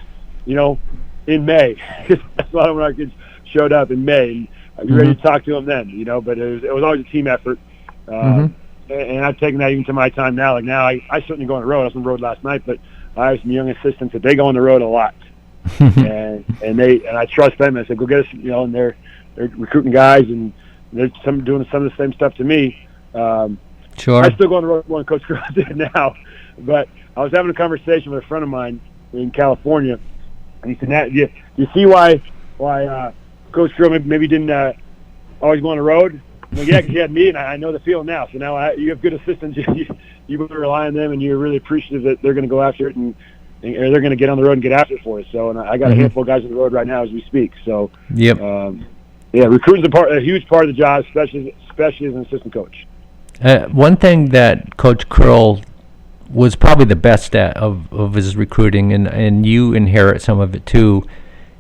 S6: in May. That's a lot of when our kids showed up in May, and I'd be ready to talk to him then. But it was always a team effort. And I've taken that even to my time now. Like now, I certainly go on the road. I was on the road last night, but I have some young assistants that they go on the road a lot, and I trust them. I said, go get us, and they're recruiting guys, and they're doing some of the same stuff to me.
S2: Sure.
S6: I still go on the road more than Coach Curl did now, but I was having a conversation with a friend of mine in California, and he said, "Do you see why Coach Curl maybe didn't always go on the road?" I'm like, yeah, because you had me, and I know the field now. So now you have good assistants. You better rely on them, and you're really appreciative that they're going to go after it, and or they're going to get on the road and get after it for us. So, and I got a handful of guys on the road right now as we speak. So, recruiting's a huge part of the job, especially as an assistant coach.
S2: One thing that Coach Curl was probably the best at of his recruiting, and you inherit some of it too,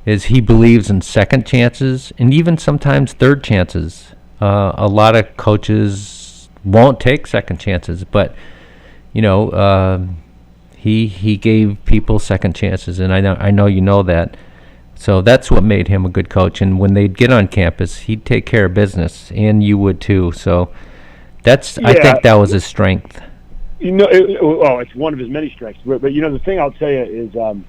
S2: is he believes in second chances and even sometimes third chances. A lot of coaches won't take second chances, but he gave people second chances, and I know you know that. So that's what made him a good coach. And when they'd get on campus, he'd take care of business, and you would too. So I think that was his strength.
S6: It's one of his many strengths. But the thing I'll tell you is, and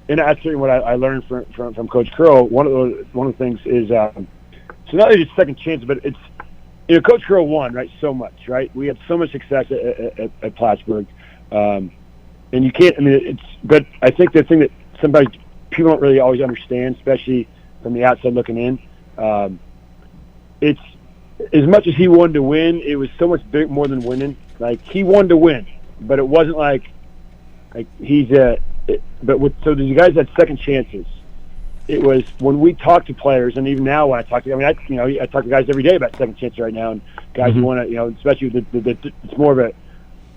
S6: that's certainly what I learned from Coach Curl. One of the things is. So not only just second chance, but it's Coach Curl won, right? So much, right? We had so much success at Plattsburgh, and you can't. But I think the thing that people don't really always understand, especially from the outside looking in, it's as much as he wanted to win, it was so much more than winning. Like he wanted to win, but it wasn't like he's so the guys had second chances. It was when we talk to players, and even now when I talk to, I talk to guys every day about second chances right now, and guys who want to, especially it's more of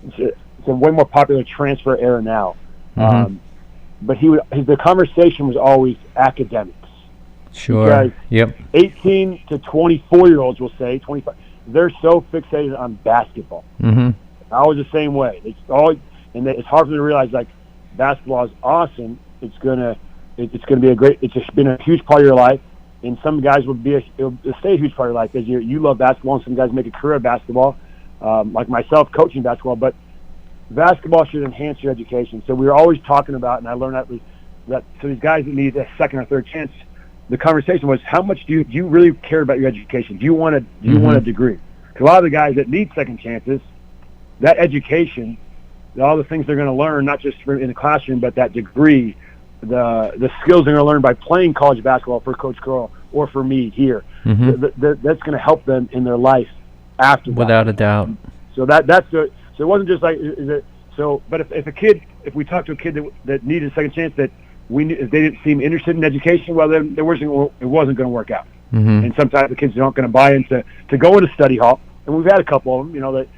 S6: it's a way more popular transfer era now. But the conversation was always academics.
S2: Sure. Yep.
S6: 18 to 24-year-olds will say 25. They're so fixated on basketball. I was the same way. It's hard for them to realize like basketball is awesome. It's gonna be it's just been a huge part of your life, and some guys it'll stay a huge part of your life because you love basketball, and some guys make a career of basketball, like myself coaching basketball. But basketball should enhance your education. So we were always talking about, and I learned that so these guys that need a second or third chance, the conversation was, how much do you really care about your education? Do you want a degree? Because a lot of the guys that need second chances, that education, all the things they're going to learn, not just in the classroom, but that degree, the skills they're going to learn by playing college basketball for Coach Curl or for me here, that's going to help them in their life after that.
S2: Without a doubt.
S6: So so it wasn't just like but if we talked to a kid that needed a second chance that we knew, if they didn't seem interested in education, well then it wasn't going to work out. And sometimes the kids aren't going to buy into go into study hall. And we've had a couple of them, of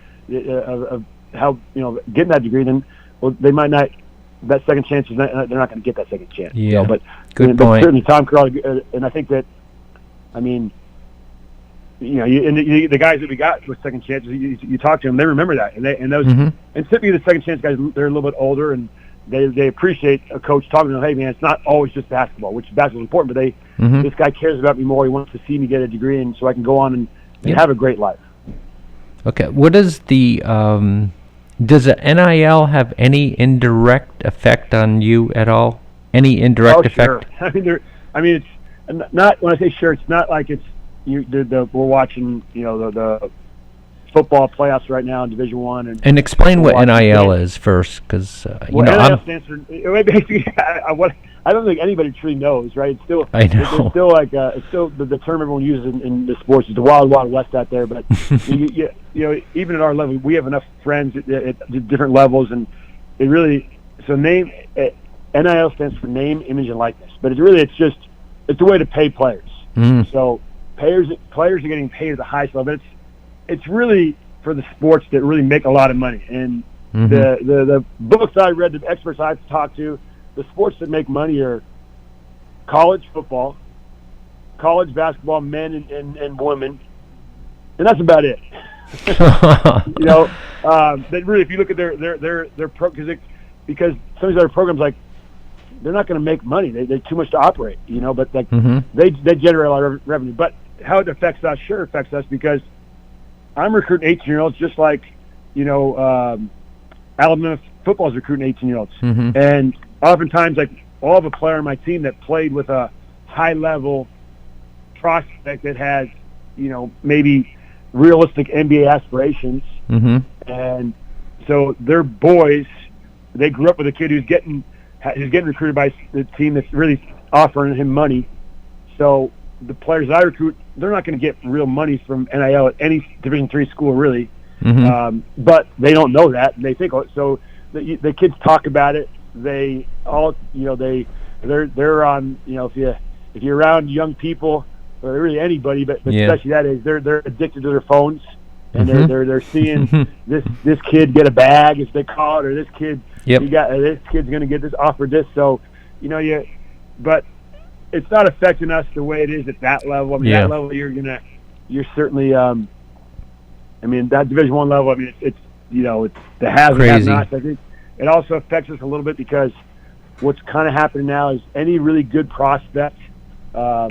S6: how getting that degree. Then they might not. That second chance they're not going to get that second chance.
S2: Yeah,
S6: but
S2: good point.
S6: Certainly, Tom Carroll, and I think that, I mean, the guys that we got with second chances, you talk to them, they remember that, and those and typically the second chance guys, they're a little bit older, and they appreciate a coach talking to them. Hey man, it's not always just basketball, which basketball is important, but this guy cares about me more. He wants to see me get a degree, and so I can go on and have a great life.
S2: Okay, what is the does the NIL have any indirect effect on you at all? Any indirect effect?
S6: Sure. I mean, it's not. When I say sure, it's not like it's we're watching the football playoffs right now in Division I.
S2: And explain what NIL is first, because
S6: NIL stands for basically I don't think anybody truly knows, right? It's still it's still like it's still the term everyone uses in the sports is the wild west out there. But even at our level, we have enough friends at different levels, and it really NIL stands for name, image, and likeness. But it's a way to pay players. So players are getting paid at the highest level. But it's really for the sports that really make a lot of money. And the books I read, the experts I've talked to, the sports that make money are college football, college basketball, men and women, and that's about it. But really, if you look at their because some of these other programs, like, they're not going to make money. They're too much to operate, But they generate a lot of revenue. But how it affects us? Sure, it affects us because I'm recruiting 18-year-olds just like Alabama football is recruiting 18-year-olds, and oftentimes, like, I'll have a player on my team that played with a high-level prospect that has, maybe realistic NBA aspirations, and so their boys, they grew up with a kid who's getting recruited by the team that's really offering him money. So the players that I recruit, they're not going to get real money from NIL at any Division III school, really, but they don't know that, and they think so. The kids talk about it. They all, they're on, if you're around young people, or really anybody, but especially that age, they're addicted to their phones, and they're seeing this kid get a bag, as they call it, or this kid, this kid's going to get this offered this. So, but it's not affecting us the way it is at that level. I mean, that level you're certainly, that Division I level. I mean, it's the haves and have-nots. I think it also affects us a little bit because what's kind of happening now is any really good prospect, we're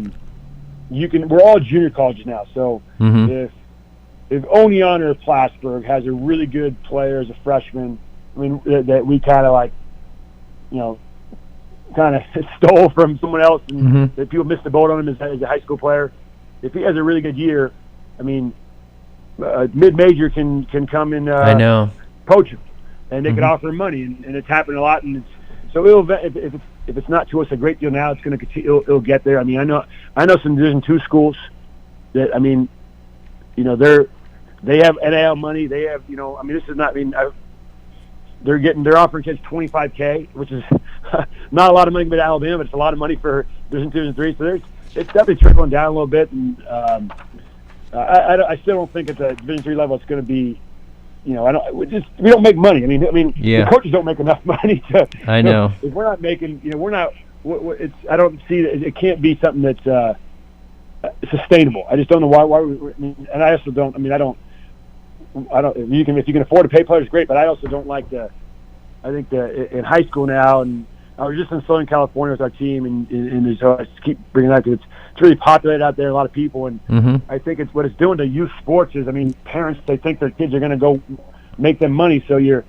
S6: all junior colleges now. So if Onion or Plattsburgh has a really good player as a freshman, I mean, that we kind of stole from someone else, and that people missed the boat on him as a high school player. If he has a really good year, I mean, mid-major can come and poach him, and they could offer him money, and it's happened a lot. And so if it's not to us a great deal now, it's going to continue. It'll get there. I mean, I know some Division II schools that, I mean, they have NIL money. They have, this is not. I mean, they're offering kids $25K, which is not a lot of money to Alabama, but it's a lot of money for Division II and III. So it's definitely trickling down a little bit, and I still don't think at the Division III level it's going to be. We don't make money. I mean, the coaches don't make enough money to. I know. If we're not making, we're not. I don't see it can't be something that's sustainable. I just don't know why. And I also don't. I mean, I don't. If you can afford to pay players, great. But I also don't like I think in high school now, and I was just in Southern California with our team, and so I just keep bringing that because it's really populated out there, a lot of people, and I think what it's doing to youth sports is, I mean, parents, they think their kids are going to go make them money, so I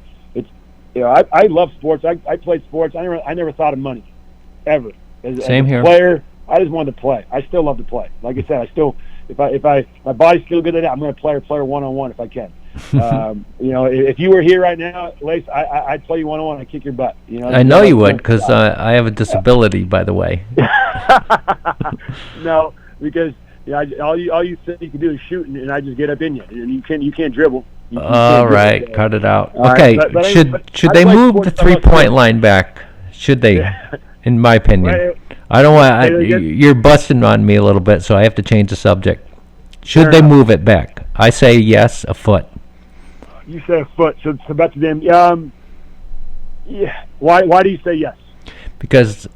S6: love sports. I played sports. I never thought of money ever. Same here. Player, I just wanted to play. I still love to play. Like I said, I still, if my body's still good at it, I'm going to play a player one-on-one if I can. If you were here right now, Lacey, I'd play you one-on-one. I'd kick your butt.
S2: I know you would, because I have a disability, by the way.
S6: No, because all you think you can do is shoot, and I just get up in you, and you can't dribble.
S2: All right, cut it out. Okay, should they move the 3-point line back? Should they? In my opinion, I don't want. You're busting on me a little bit, so I have to change the subject. Should
S6: Fair
S2: they
S6: enough.
S2: move it back? I say yes, a foot.
S6: You say a foot, so back to them. Yeah. Why do you say yes?
S2: Because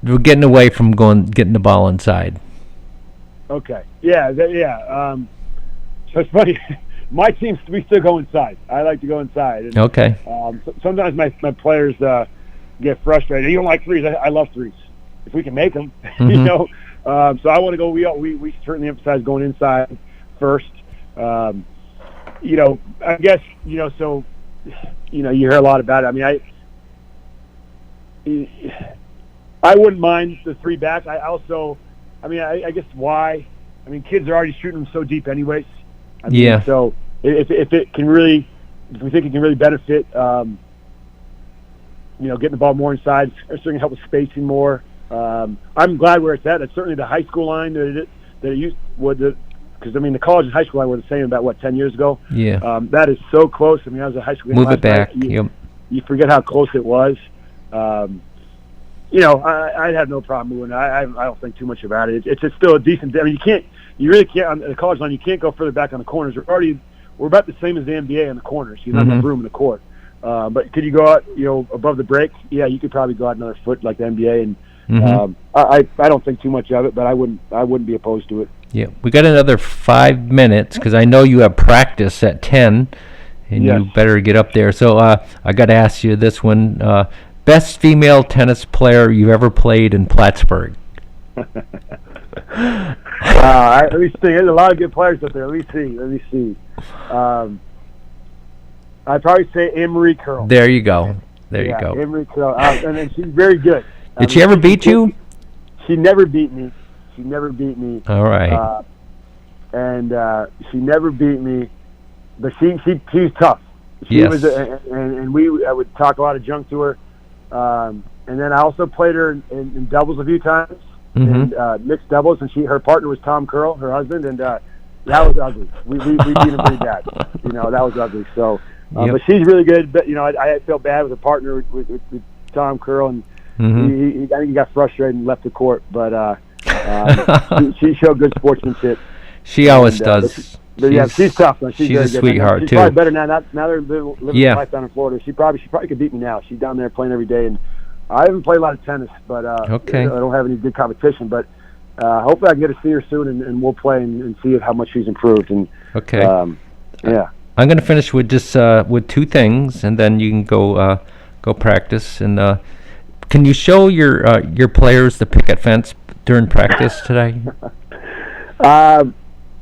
S2: we're getting away from getting the ball inside.
S6: Okay. Yeah. So it's funny. My team, we still go inside. I like to go inside. And,
S2: Okay.
S6: sometimes my players get frustrated. You don't like threes. I love threes. If we can make them, you know. So I want to go. We certainly emphasize going inside first. You know, I guess, you know, so, you know, you hear a lot about it. I mean, I wouldn't mind the three back. I guess why? I mean, kids are already shooting them so deep anyways. I mean,
S2: Yeah.
S6: So if we think it can really benefit, you know, getting the ball more inside, it's certainly help with spacing more. I'm glad where it's at. It's certainly the high school line that it used would. Because, I mean, the college and high school line were the same about, 10 years ago?
S2: Yeah.
S6: That is so close. I mean, I was a high school.
S2: Move it back. Yep.
S6: You forget how close it was. You know, I'd have no problem moving. I don't think too much about it. It's still a decent. I mean, you really can't on the college line. You can't go further back on the corners. We're about the same as the NBA on the corners. You don't have room in the court. But could you go out, you know, above the break? Yeah, you could probably go out another foot like the NBA. And I don't think too much of it, but I wouldn't be opposed to it.
S2: Yeah, we got another 5 minutes because I know you have practice at 10, and
S6: Yes.
S2: you better get up there. So I got to ask you this one: best female tennis player you've ever played in Plattsburgh?
S6: Let me see. There's a lot of good players up there. Let me see. I'd probably say Anne-Marie Curl.
S2: There you go. There you go.
S6: Anne-Marie Curl. And then she's very good.
S2: Did she ever beat you?
S6: She never beat me.
S2: All right.
S6: And she never beat me, but she's tough. She
S2: Yes.
S6: was, I would talk a lot of junk to her. And then I also played her in doubles a few times, and mixed doubles. And her partner was Tom Curl, her husband, and that was ugly. We beat him pretty bad. You know, that was ugly. So, but she's really good. But you know, I felt bad with a partner with Tom Curl, and I think he got frustrated and left the court. But she showed good sportsmanship.
S2: She always does.
S6: But yeah, she's tough. Man. She's
S2: a
S6: very good.
S2: sweetheart
S6: She's
S2: too.
S6: probably better now. Now they're living
S2: Yeah.
S6: life down in Florida. She probably could beat me now. She's down there playing every day, and I haven't played a lot of tennis, but
S2: Okay.
S6: I don't have any good competition. But hopefully I can get to see her soon, and we'll play and see how much she's improved. And
S2: Okay.
S6: yeah.
S2: I'm going to finish with just with two things, and then you can go practice. And can you show your players the picket fence during practice today?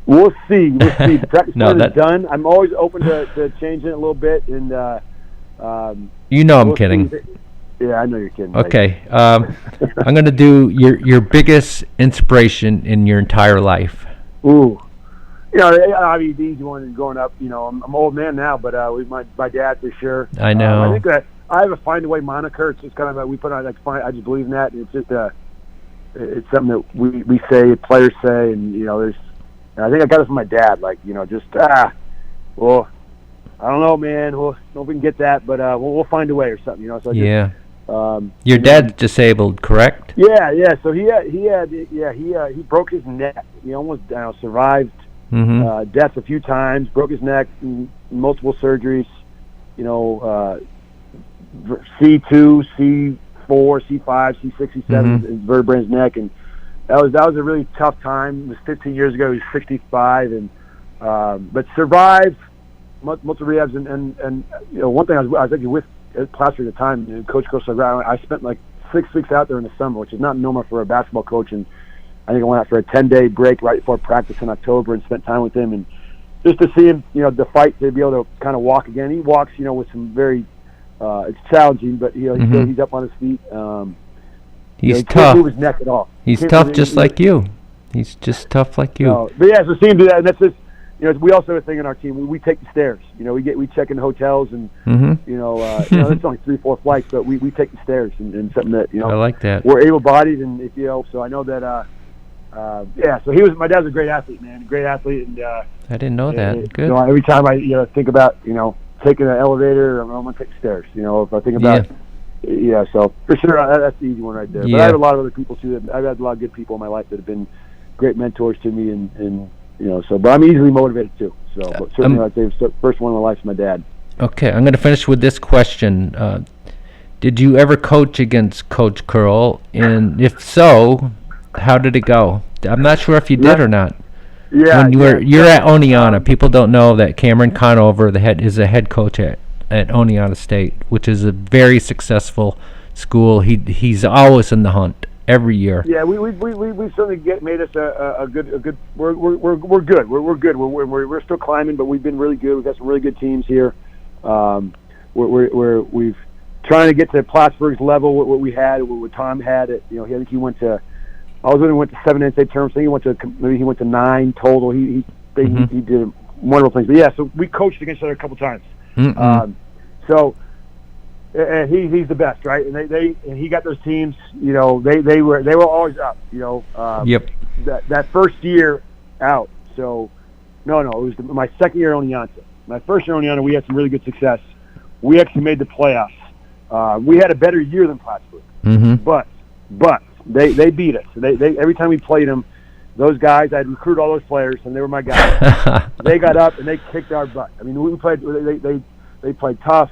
S6: We'll see. The practice
S2: No,
S6: is done. I'm always open to changing it a little bit, and
S2: You know I'm
S6: we'll
S2: kidding.
S6: see. Yeah, I know you're kidding.
S2: Okay. I'm going to do your biggest inspiration in your entire life.
S6: Ooh. You know, I mean, the easy one is growing up. You know, I'm an old man now, but with my dad for sure.
S2: I know.
S6: I think that I have a find a way moniker. It's just kind of we put on like I just believe in that. And it's just it's something that we say, players say, and you know, I think I got it from my dad. Like, you know, just well, I don't know, man. We'll know if we can get that, but we'll find a way or something. You know, so
S2: Yeah.
S6: Just,
S2: Your dad's disabled, correct?
S6: Yeah. So he broke his neck. He almost survived death a few times. Broke his neck, multiple surgeries. You know, C2, C4, C5, C6, C7 vertebrae in his neck, and that was a really tough time. It was 15 years ago. He was 65, and but survived multiple rehabs. And you know, one thing I was thinking with Plaster at the time, and Coach I spent like 6 weeks out there in the summer, which is not normal for a basketball coach. And I think I went out for a 10-day break right before practice in October and spent time with him, and just to see him, you know, the fight to be able to kind of walk again. He walks, you know, with some very it's challenging, but you know, he's up on his feet.
S2: He's
S6: he
S2: tough.
S6: can't move his neck at all.
S2: He's tough, just like you. He's just tough like you.
S6: No, but yeah, so see him do that, and that's just, you know, we also have a thing in our team. We take the stairs. You know, we check in hotels, and you know, it's only 3-4 flights, but we take the stairs, and something that, you know,
S2: I like that.
S6: We're able-bodied, and if you know, so I know that. Yeah, so my dad's a great athlete, man, a great athlete, and
S2: I didn't know that. Good.
S6: You know, every time I think about, you know, taking an elevator, I'm gonna take the stairs. You know, if I think about Yeah, so for sure, that's the easy one right there. But
S2: Yeah.
S6: I have a lot of other people too. I've had a lot of good people in my life that have been great mentors to me, and so. But I'm easily motivated too. So, but certainly, I'd say the first one in my life is my dad.
S2: Okay, I'm going to finish with this question. Did you ever coach against Coach Curl? And if so, how did it go? I'm not sure if you did or not.
S6: Yeah,
S2: When you're at Oneonta, people don't know that Cameron Conover, is a head coach at Oneonta State, which is a very successful school. He's always in the hunt every year.
S6: Yeah, we certainly made us a good. We're good. We're good. We're still climbing, but we've been really good. We've got some really good teams here. We've trying to get to Plattsburgh's level. What we had, what Tom had. I think he went to. I was when he went to 7 NCAA tournaments. I think he went to 9 total. He did wonderful things. But yeah, so we coached against each other a couple times. So. And he's the best, right? And he got those teams. They were always up.
S2: Yep.
S6: That first year out. So, no, it was my second year at Oneonta. My first year at Oneonta, we had some really good success. We actually made the playoffs. We had a better year than Plattsburgh, but they beat us. They every time we played them, those guys, I'd recruit all those players, and they were my guys. They got up and they kicked our butt. I mean, we played. They played tough.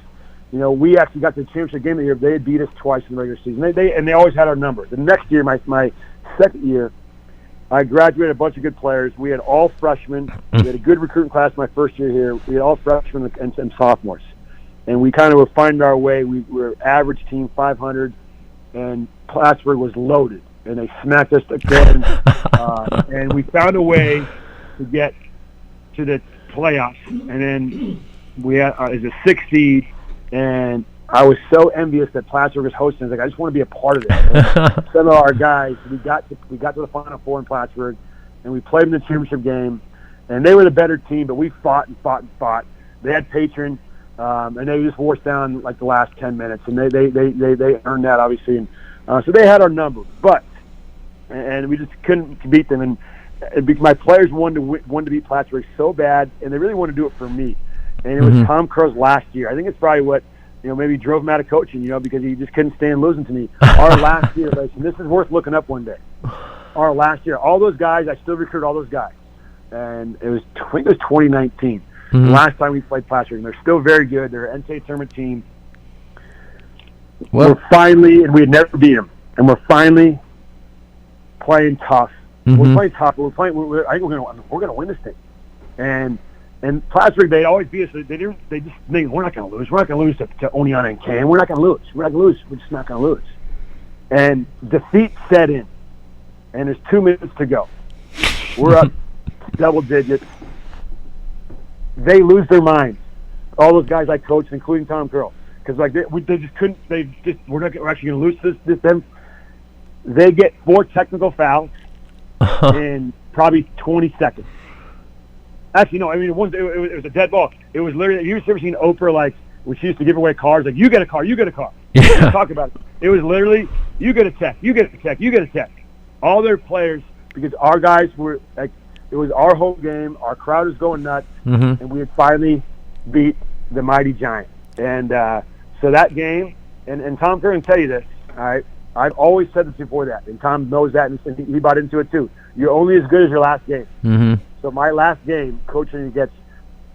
S6: We actually got to the championship game that year. They had beat us twice in the regular season. They always had our number. The next year, my second year, I graduated a bunch of good players. We had all freshmen. We had a good recruiting class my first year here. We had all freshmen and sophomores. And we kind of were finding our way. We were average team 500, and Plattsburgh was loaded. And they smacked us again. And we found a way to get to the playoffs. And then we had as a 6th seed. And I was so envious that Plattsburgh was hosting. I was like, I just want to be a part of it. Some of our guys, we got to the Final Four in Plattsburgh, and we played in the championship game. And they were the better team, but we fought and fought and fought. They had patron, and they just wore us down like the last 10 minutes. And they earned that, obviously. And so they had our number, and we just couldn't beat them. And my players wanted to beat Plattsburgh so bad, and they really wanted to do it for me. And it was Tom Curl's last year. I think it's probably what, maybe drove him out of coaching, because he just couldn't stand losing to me. Our last year, and this is worth looking up one day. Our last year, all those guys, I still recruit all those guys. And I think it was 2019, the last time we played Plattsburgh. And they're still very good. They're an NCAA tournament team.
S2: Well,
S6: we're finally, and we had never beat them, and we're finally playing tough. We're playing tough. I think we're going to win this thing. And Plattsburgh, they always beat us. They just think we're not going to lose. We're not going to lose to Oneonta and Cam. We're not going to lose. We're not going to lose. We're just not going to lose. And defeat set in. And there's 2 minutes to go. We're up double digits. They lose their minds. All those guys I coached, including Tom Curl, because they just couldn't. We're actually going to lose this. Them. They get 4 technical fouls in probably 20 seconds. Actually, no. I mean, it was a dead ball. It was literally. You've ever seen Oprah when she used to give away cars? Like, you get a car, you get a car.
S2: Yeah.
S6: Talk about it. It was literally, you get a tech, you get a tech, you get a tech. All their players, because our guys were like, it was our home game. Our crowd was going nuts, and we had finally beat the mighty Giant. And so that game, and Tom Curry can tell you this. All right, I've always said this before that, and Tom knows that, and he bought into it too. You're only as good as your last game. So my last game, coaching against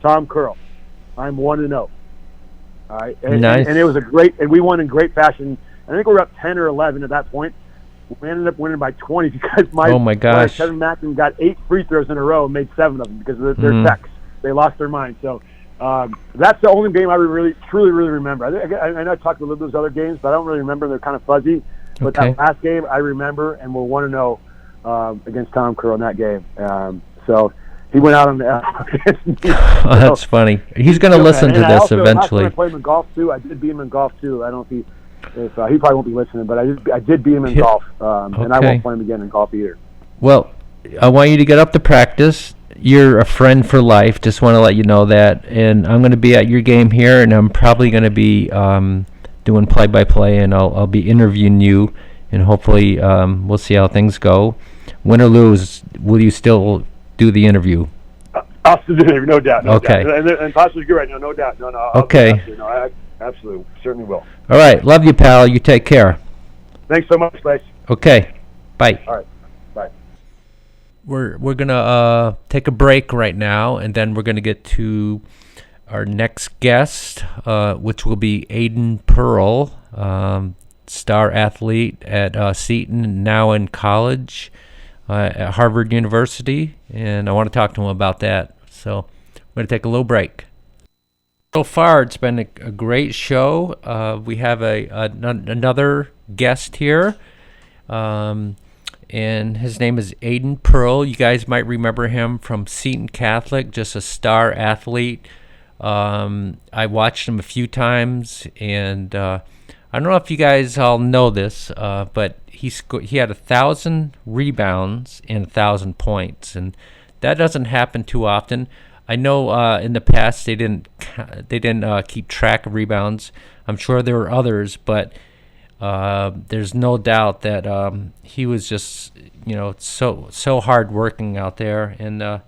S6: Tom Curl, I'm 1-0. All right,
S2: nice.
S6: And it was and we won in great fashion. I think we were up 10 or 11 at that point. We ended up winning by 20 because
S2: my gosh,
S6: Kevin Mackin got 8 free throws in a row and made 7 of them because of their techs. They lost their mind. So that's the only game I truly remember. I know I talked about those other games, but I don't really remember. They're kind of fuzzy. But that last game I remember, and we're 1-0 against Tom Curl in that game. So he went out on the against me.
S2: That's funny. He's going to listen to this eventually.
S6: I played him in golf too. I did beat him in golf too. I don't know if he probably won't be listening, but I did beat him in golf, and I won't play him again in golf either. Well,
S2: I want you to get up to practice. You're a friend for life. Just want to let you know that. And I'm going to be at your game here, and I'm probably going to be doing play-by-play, and I'll be interviewing you, and hopefully we'll see how things go. Win or lose, will you still do the interview?
S6: Absolutely, no doubt.
S2: Okay.
S6: And possibly you're right. No doubt. No.
S2: Okay.
S6: Absolutely. Certainly will.
S2: All right. Love you, pal. You take care.
S6: Thanks so much, Lacey.
S2: Okay. Bye.
S6: All right. Bye.
S2: We're gonna take a break right now, and then we're gonna get to our next guest, which will be Aiden Pearl, star athlete at Seton, now in college at Harvard University, and I want to talk to him about that. So we're gonna take a little break. So far, it's been a great show. We have another guest here. And his name is Aiden Pearl. You guys might remember him from Seton Catholic, just a star athlete. I watched him a few times, and I don't know if you guys all know this, but he had 1,000 rebounds and 1,000 points, and that doesn't happen too often. I know in the past they didn't keep track of rebounds. I'm sure there were others, but there's no doubt that he was just, so hard working out there, and I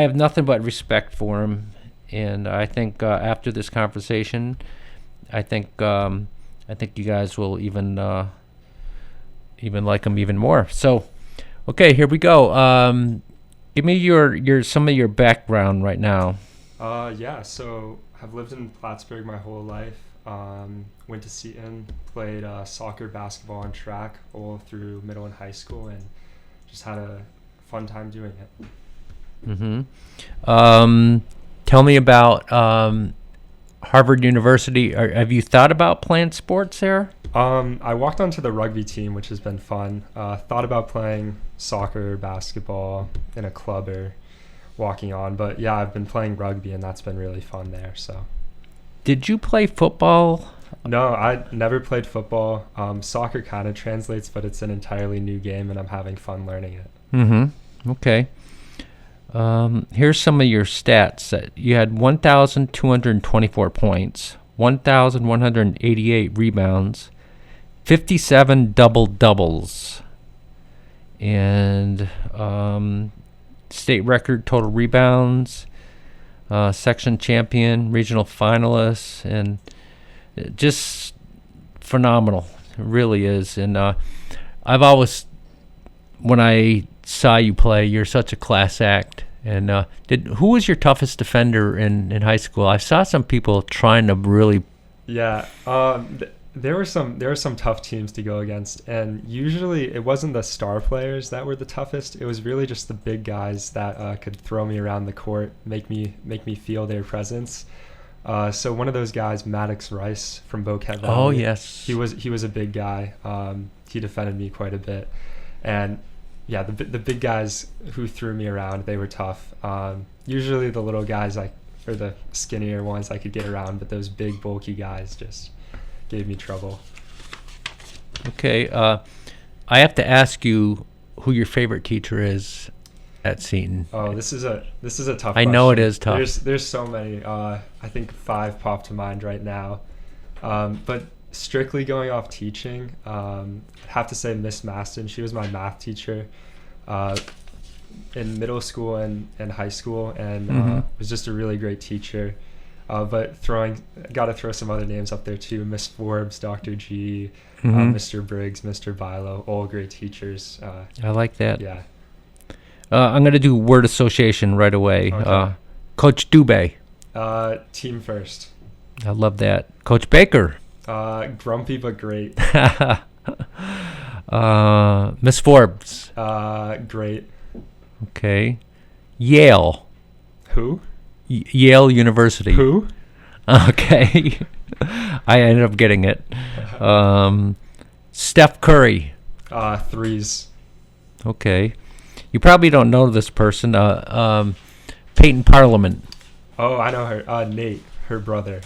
S2: have nothing but respect for him, and I think after this conversation, I think you guys will even like him even more. So, okay, here we go. Give me your some of your background right now.
S7: Yeah. So I've lived in Plattsburgh my whole life. Went to Seton, played soccer, basketball, and track all through middle and high school, and just had a fun time doing it.
S2: Mm-hmm. Tell me about Harvard University. Have you thought about playing sports there?
S7: I walked onto the rugby team, which has been fun. Thought about playing soccer, basketball in a club or walking on, but yeah, I've been playing rugby, and that's been really fun there. So.
S2: Did you play football?
S7: No, I never played football. Soccer kind of translates, but it's an entirely new game, and I'm having fun learning it.
S2: Mm-hmm. Okay. Here's some of your stats. You had 1,224 points, 1,188 rebounds, 57 double-doubles, and state record total rebounds, section champion, regional finalists, and just phenomenal. It really is. And I've always, when I saw you play, you're such a class act. And who was your toughest defender in high school? I saw some people trying to really.
S7: Yeah, there were some tough teams to go against, and usually it wasn't the star players that were the toughest. It was really just the big guys that could throw me around the court, make me feel their presence. So one of those guys, Maddox Rice from Boquete Valley.
S2: Oh yes,
S7: he was a big guy. He defended me quite a bit, and yeah, the big guys who threw me around, they were tough. Usually the little guys or the skinnier ones I could get around, but those big bulky guys just gave me trouble.
S2: Okay, I have to ask you who your favorite teacher is at Seton.
S7: Oh, this is a tough
S2: I
S7: question.
S2: know it is tough.
S7: There's so many. I think 5 pop to mind right now. But strictly going off teaching, have to say Miss Maston. She was my math teacher in middle school and high school, and was just a really great teacher. But got to throw some other names up there too. Miss Forbes, Dr. G, Mr. Briggs, Mr. Bilo, all great teachers.
S2: I like that.
S7: Yeah.
S2: I'm going to do word association right away.
S7: Okay.
S2: Coach Dubé.
S7: Team first.
S2: I love that. Coach Baker.
S7: Grumpy but great.
S2: Miss Forbes.
S7: Great.
S2: Okay. Yale.
S7: Who?
S2: Yale University.
S7: Who?
S2: Okay. I ended up getting it. Steph Curry.
S7: Threes.
S2: Okay. You probably don't know this person. Peyton Parliament.
S7: Oh, I know her. Nate, her brother.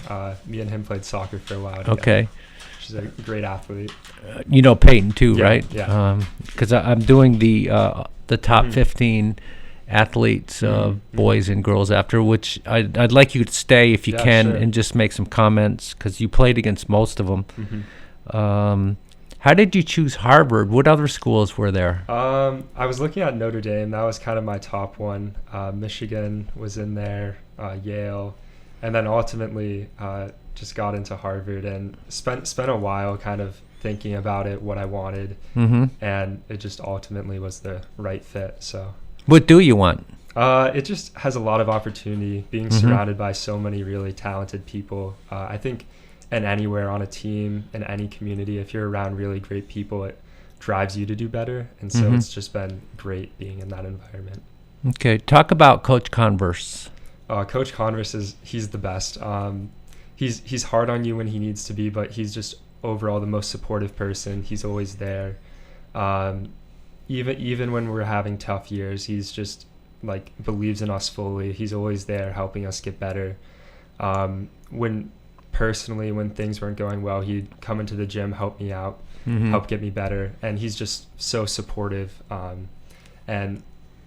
S7: Me and him played soccer for a while together.
S2: Okay.
S7: She's a great athlete.
S2: You know Peyton too,
S7: Yeah,
S2: right?
S7: yeah.
S2: Because I'm doing the top 15 athletes, boys and girls after, which I'd like you to stay if you can,
S7: sure.
S2: and just make some comments, because you played against most of them. How did you choose Harvard? What other schools were there?
S7: I was looking at Notre Dame. That was kind of my top one. Michigan was in there, Yale, and then ultimately just got into Harvard and spent a while kind of thinking about it, what I wanted, and it just ultimately was the right fit. So,
S2: what do you want?
S7: It just has a lot of opportunity, being surrounded by so many really talented people. I think, and anywhere on a team, in any community, if you're around really great people, it drives you to do better. And so it's just been great being in that environment.
S2: Okay, talk about Coach Converse.
S7: Coach Converse he's the best. He's hard on you when he needs to be, but he's just overall the most supportive person. He's always there. Even when we're having tough years, he's just like believes in us fully. He's always there helping us get better. When things weren't going well, he'd come into the gym, help me out, help get me better. And he's just so supportive, and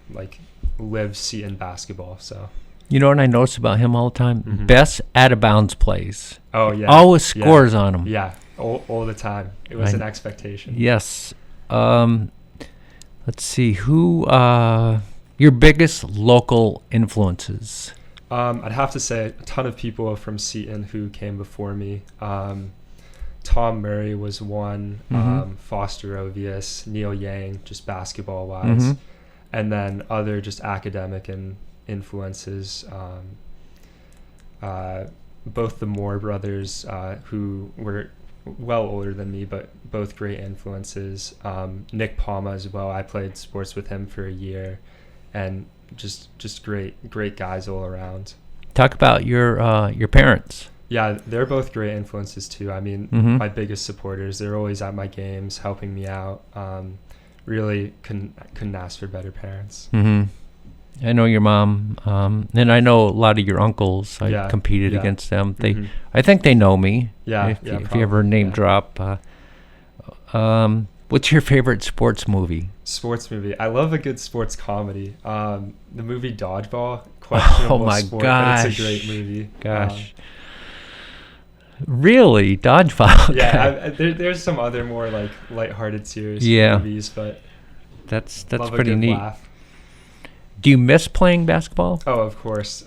S7: like lives Seton basketball. So.
S2: You know what I notice about him all the time? Best out of bounds plays.
S7: Oh yeah.
S2: Always scores on him.
S7: Yeah, all the time. It was an expectation.
S2: Yes. Let's see who your biggest local influences.
S7: I'd have to say a ton of people from Seton who came before me. Tom Murray was one. Foster Ovius, Neil Yang, just basketball wise, and then other just academic and influences, both the Moore brothers, who were well older than me, but both great influences. Nick Palma as well. I played sports with him for a year, and just great guys all around.
S2: Talk about your parents.
S7: Yeah, they're both great influences too. I mean, my biggest supporters. They're always at my games, helping me out. Really couldn't ask for better parents.
S2: I know your mom, and I know a lot of your uncles. I competed against them. I think they know me. If you ever name drop. What's your favorite sports movie?
S7: Sports movie. I love a good sports comedy. The movie Dodgeball. Questionable sport, gosh. But it's a great movie.
S2: Gosh. Really? Dodgeball? Okay.
S7: Yeah, there's some other more like lighthearted serious movies, but
S2: that's
S7: love
S2: pretty
S7: a good
S2: neat.
S7: Laugh.
S2: Do you miss playing basketball?
S7: Oh, of course.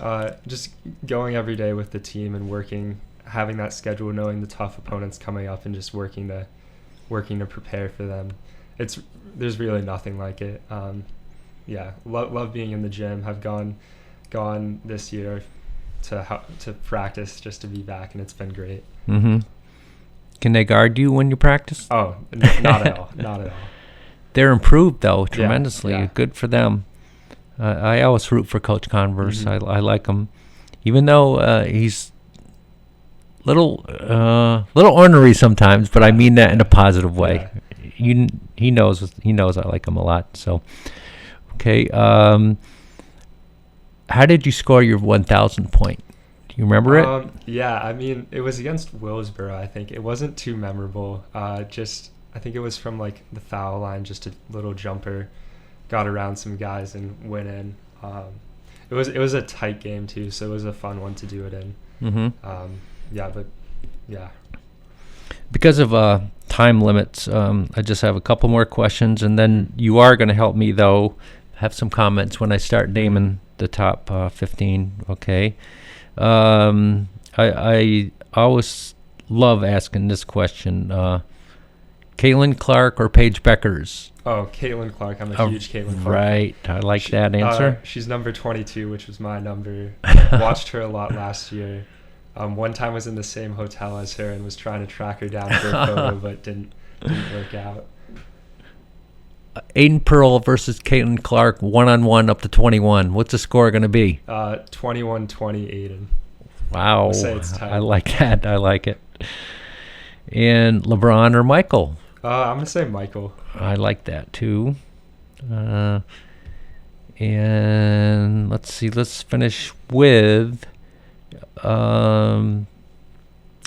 S7: Just going every day with the team and working, having that schedule, knowing the tough opponents coming up, and just working to prepare for them. There's really nothing like it. Love being in the gym. Have gone this year to practice just to be back, and it's been great.
S2: Can they guard you when you practice?
S7: Oh, not at all. Not at all.
S2: They're improved though tremendously.
S7: Yeah.
S2: Good for them. I always root for Coach Converse. I like him, even though he's little ornery sometimes. But I mean that in a positive way. Yeah. He knows I like him a lot. So, okay. How did you score your 1,000 point? Do you remember it?
S7: Yeah, I mean it was against Willsboro. I think it wasn't too memorable. I think it was from like the foul line, just a little jumper. Got around some guys and went in. It was a tight game too, so it was a fun one to do it in.
S2: Because of time limits, I just have a couple more questions, and then you are going to help me though. Have some comments when I start naming the top 15. Okay. I always love asking this question. Caitlin Clark or Paige Beckers?
S7: Oh, Caitlin Clark. I'm a huge Caitlin Clark.
S2: Right. I like that answer.
S7: She's number 22, which was my number. Watched her a lot last year. One time was in the same hotel as her and was trying to track her down for a photo, but didn't work out.
S2: Aiden Pearl versus Caitlin Clark, 1-on-1 up to 21. What's the score going to be?
S7: 21-20 Aiden.
S2: Wow.
S7: I'll say it's tight.
S2: I like that. I like it. And LeBron or Michael?
S7: I'm going to say Michael.
S2: I like that too. And let's see. Let's finish with.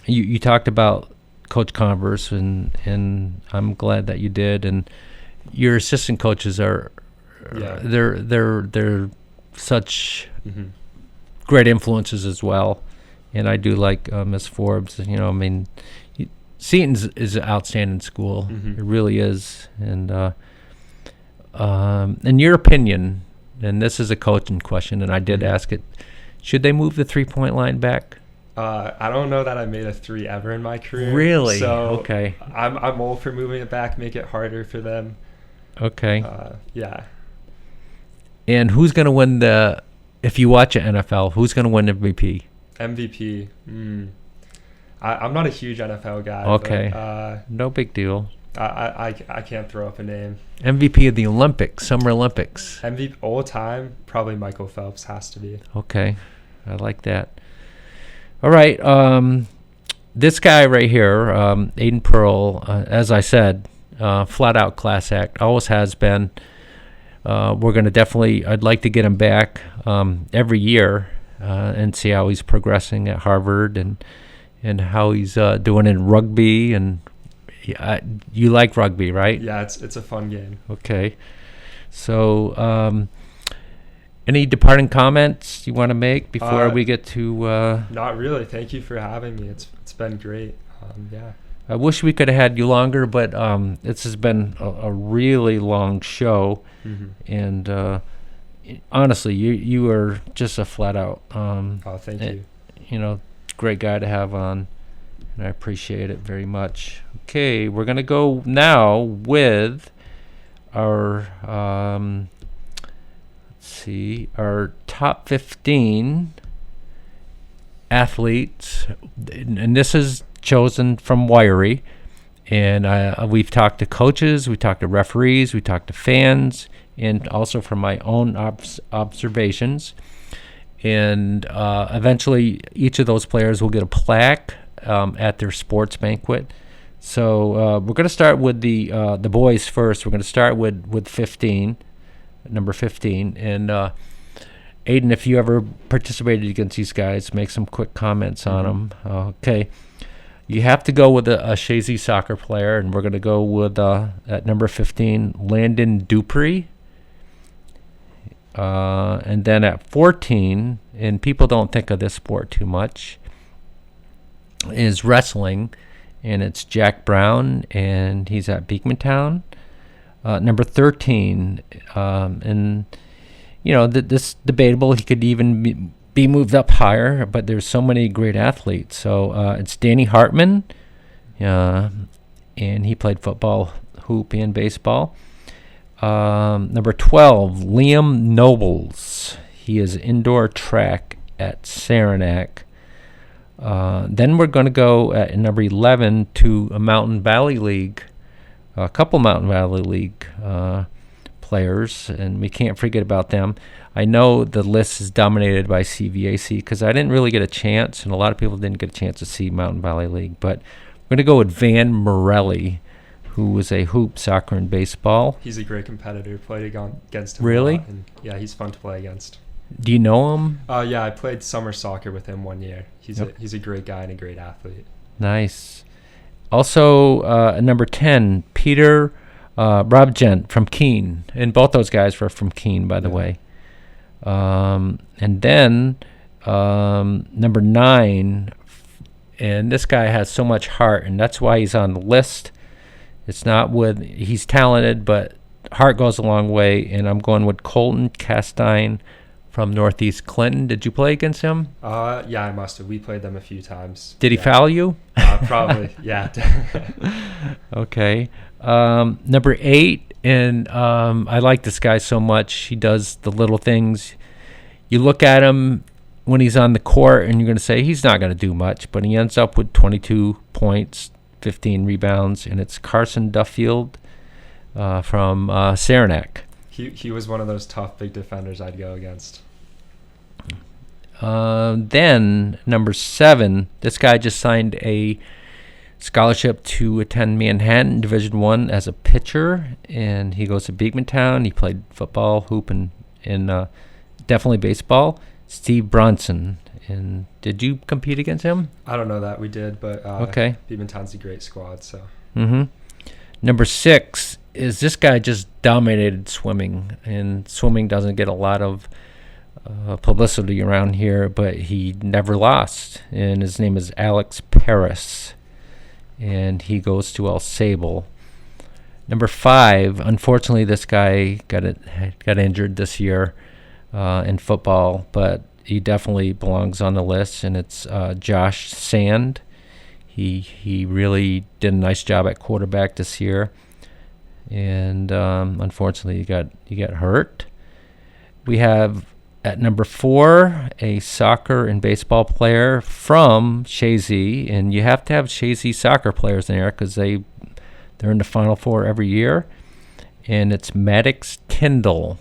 S2: You talked about Coach Converse, and I'm glad that you did. And your assistant coaches are, they're such great influences as well. And I do like Miss Forbes. You know, I mean, Seton is an outstanding school. It really is. And in your opinion, and this is a coaching question, and I did ask it, should they move the 3-point line back?
S7: I don't know that I made a 3 ever in my career.
S2: Really?
S7: So
S2: Okay.
S7: I'm all for moving it back, make it harder for them.
S2: Okay.
S7: Yeah.
S2: And who's going to win if you watch an NFL, who's going to win MVP?
S7: MVP. I'm not a huge NFL guy.
S2: Okay.
S7: But,
S2: no big deal.
S7: I can't throw up a name.
S2: MVP of the Olympics, Summer Olympics.
S7: MVP all time, probably Michael Phelps has to be.
S2: Okay. I like that. All right. This guy right here, Aiden Pearl, as I said, flat out class act, always has been. We're going to definitely, I'd like to get him back every year and see how he's progressing at Harvard and how he's doing in rugby. And you like rugby, right?
S7: Yeah, it's a fun game.
S2: Okay. So any departing comments you want to make before we get to...
S7: Not really. Thank you for having me. It's been great. Yeah.
S2: I wish we could have had you longer, but this has been a really long show.
S7: Mm-hmm.
S2: And honestly, you are just a flat out...
S7: thank you.
S2: You know, great guy to have on, and I appreciate it very much. Okay, we're going to go now with our... our top 15 athletes, and this is chosen from Wiry, and we've talked to coaches, we talked to referees, we talked to fans, and also from my own observations. And eventually each of those players will get a plaque at their sports banquet. So we're going to start with the boys first. We're going to start with 15, number 15. And Aiden, if you ever participated against these guys, make some quick comments on them. Okay. You have to go with a Shazy soccer player, and we're going to go with, at number 15, Landon Dupree. And then at 14, and people don't think of this sport too much, is wrestling, and it's Jack Brown, and he's at Beekmantown. Number 13, and this debatable. He could even be moved up higher, but there's so many great athletes. So it's Danny Hartman, and he played football, hoop, and baseball. Number 12, Liam Nobles. He is indoor track at Saranac. Then we're going to go at number 11 to a Mountain Valley League, a couple Mountain Valley League players, and we can't forget about them. I know the list is dominated by CVAC because I didn't really get a chance, and a lot of people didn't get a chance to see Mountain Valley League. But we're going to go with Van Morelli, who was a hoop, soccer, and baseball.
S7: He's a great competitor. Played against him.
S2: Really?
S7: A lot, and yeah, he's fun to play against.
S2: Do you know him?
S7: Yeah, I played summer soccer with him 1 year. He's a great guy and a great athlete.
S2: Nice. Also, number 10, Peter Robgent from Keene. And both those guys were from Keene, by the way. And then number 9, and this guy has so much heart, and that's why he's on the list. It's not he's talented, but heart goes a long way, and I'm going with Colton Castine from Northeast Clinton. Did you play against him?
S7: Yeah, I must have. We played them a few times.
S2: Did he foul you?
S7: Probably, yeah.
S2: Okay. Number 8, and I like this guy so much. He does the little things. You look at him when he's on the court, and you're going to say he's not going to do much, but he ends up with 22 points, 15 rebounds, and it's Carson Duffield from Saranac.
S7: He was one of those tough big defenders I'd go against.
S2: Then number 7, this guy just signed a scholarship to attend Manhattan Division I as a pitcher, and he goes to Beekmantown. He played football, hoop, and definitely baseball. Steve Bronson. And did you compete against him?
S7: I don't know that we did, but
S2: okay.
S7: Beekmantown's a great squad. So.
S2: Number 6 is this guy just dominated swimming, and swimming doesn't get a lot of publicity around here, but he never lost, and his name is Alex Paris, and he goes to El Sable. Number 5, unfortunately, this guy got injured this year in football, but he definitely belongs on the list, and it's Josh Sand. He really did a nice job at quarterback this year, and unfortunately he got hurt. We have at number 4 a soccer and baseball player from Chazy, and you have to have Chazy soccer players in there because they're in the Final Four every year, and it's Maddox Tyndall.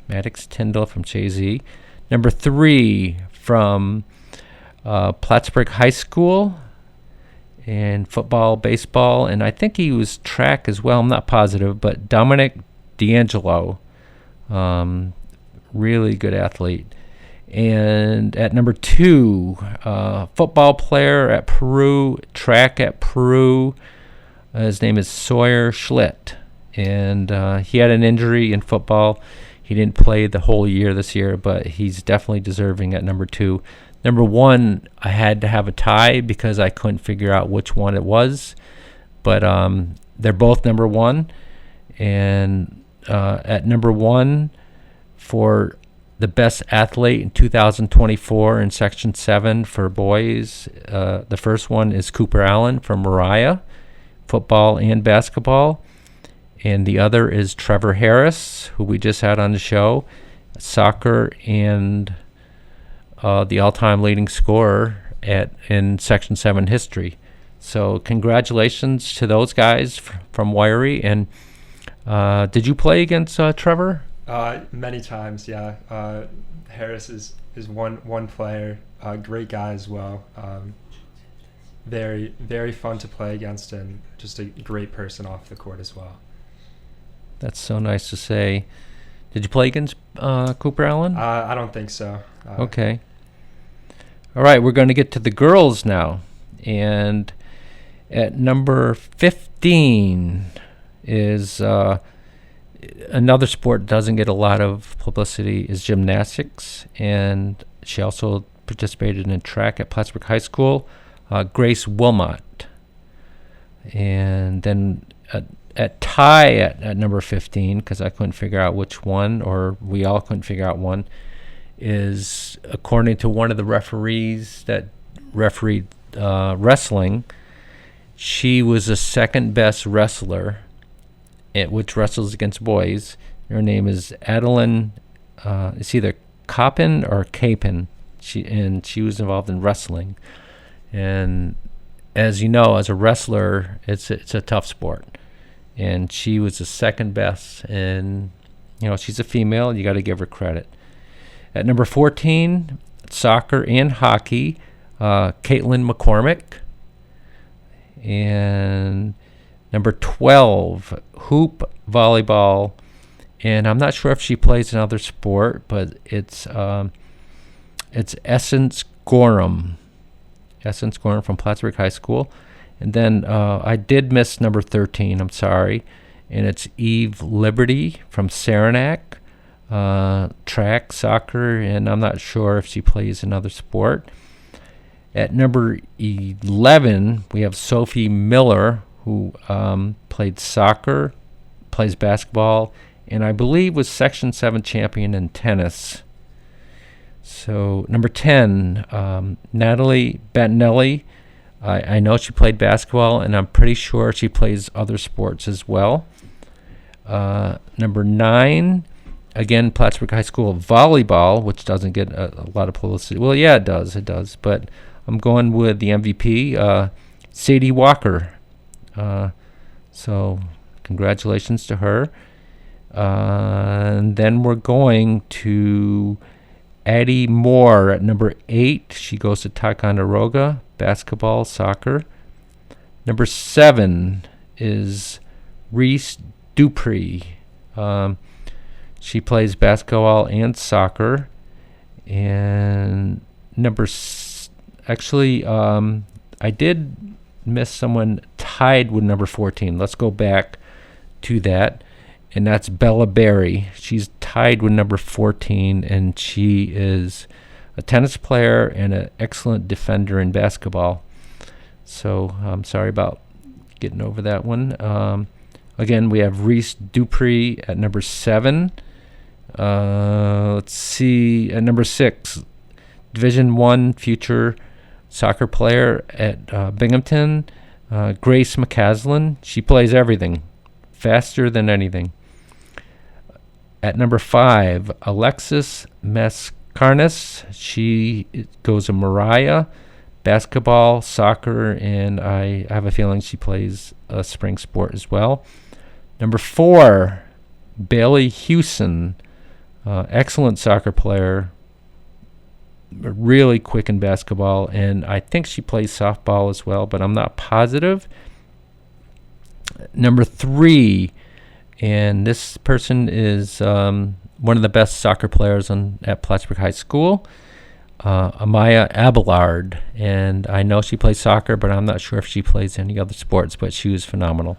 S2: Maddox Tyndall from Chazy. Number 3 from Plattsburgh High School, and football, baseball, and I think he was track as well. I'm not positive, but Dominic D'Angelo, really good athlete. And at number 2, football player at Peru, track at Peru. His name is Sawyer Schlitt, and he had an injury in football. He didn't play the whole year this year, but he's definitely deserving at number 2. Number 1, I had to have a tie because I couldn't figure out which one it was, but they're both number 1. And at number 1 for the best athlete in 2024 in Section 7 for boys, the first one is Cooper Allen from Mariah, football and basketball. And the other is Trevor Harris, who we just had on the show, soccer and the all-time leading scorer in Section 7 history. So congratulations to those guys from Wiry. And did you play against Trevor?
S7: Many times, yeah. Harris is one player, great guy as well. Very, very fun to play against, and just a great person off the court as well.
S2: That's so nice to say. Did you play against Cooper Allen?
S7: I don't think so.
S2: Okay. All right, we're going to get to the girls now. And at number 15 is another sport that doesn't get a lot of publicity is gymnastics. And she also participated in track at Plattsburgh High School, Grace Wilmot. And then at tie at number 15, because I couldn't figure out which one, or we all couldn't figure out one, is according to one of the referees that refereed wrestling, she was the second best wrestler, which wrestles against boys. Her name is Adeline, it's either Coppin or Capin. She was involved in wrestling. And as you know, as a wrestler, it's a tough sport. And she was the second best, and she's a female. You got to give her credit. At number 14, soccer and hockey, Caitlin McCormick. And number 12, hoop volleyball, and I'm not sure if she plays another sport, but it's Essence Gorham. Essence Gorham from Plattsburgh High School. And then I did miss number 13, I'm sorry, and it's Eve Liberty from Saranac, track, soccer, and I'm not sure if she plays another sport. At number 11, we have Sophie Miller, who played soccer, plays basketball, and I believe was Section 7 champion in tennis. So number 10, Natalie Bettinelli. I know she played basketball, and I'm pretty sure she plays other sports as well. Number 9, again, Plattsburgh High School volleyball, which doesn't get a lot of publicity. Well, yeah, it does. But I'm going with the MVP, Sadie Walker. So congratulations to her. And then we're going to Addie Moore at number 8. She goes to Ticonderoga, basketball, soccer. Number 7 is Reese Dupree. She plays basketball and soccer. And I did miss someone tied with number 14. Let's go back to that. And that's Bella Berry. She's tied with number 14, and she is a tennis player and an excellent defender in basketball. So I'm sorry about getting over that one. Again, we have Reese Dupree at number 7. Let's see, at number 6, Division I future soccer player at Binghamton, Grace McCaslin. She plays everything, faster than anything. At number 5, Alexis Mascarenhas. She goes to Mariah, basketball, soccer, and I have a feeling she plays a spring sport as well. Number 4, Bailey Hewson, excellent soccer player, really quick in basketball, and I think she plays softball as well, but I'm not positive. Number 3, and this person is one of the best soccer players at Plattsburgh High School, Amaya Abelard, and I know she plays soccer, but I'm not sure if she plays any other sports, but she was phenomenal.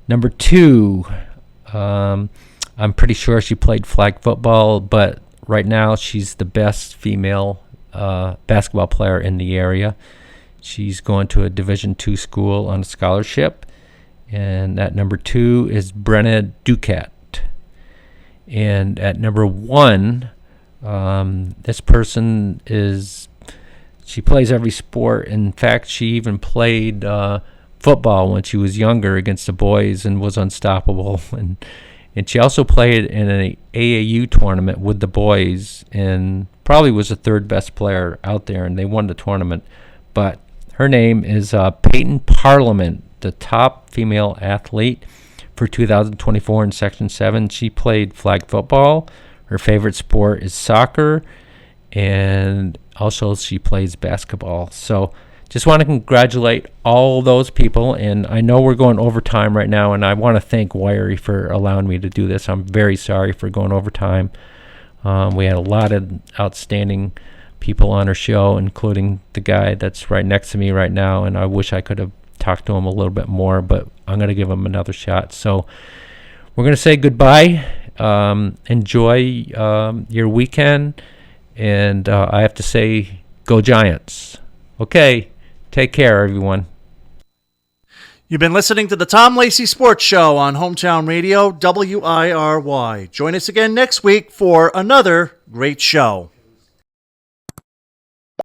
S2: Number 2, I'm pretty sure she played flag football, but right now she's the best female basketball player in the area. She's going to a Division II school on a scholarship, and at number 2 is Brenna Ducat. And at number 1, this person she plays every sport. In fact, she even played football when she was younger against the boys and was unstoppable. And she also played in an AAU tournament with the boys and probably was the third best player out there, and they won the tournament. But her name is Peyton Parliament, the top female athlete for 2024 in Section 7. She played flag football. Her favorite sport is soccer, and also she plays basketball. So just want to congratulate all those people, and I know we're going overtime right now, and I want to thank Wiry for allowing me to do this. I'm very sorry for going overtime. We had a lot of outstanding people on our show, including the guy that's right next to me right now, and I wish I could have talked to him a little bit more, but I'm going to give him another shot. So we're going to say goodbye. Enjoy your weekend, and I have to say, go Giants. Okay. Take care, everyone.
S1: You've been listening to the Tom Lacey Sports Show on Hometown Radio, WIRY. Join us again next week for another great show.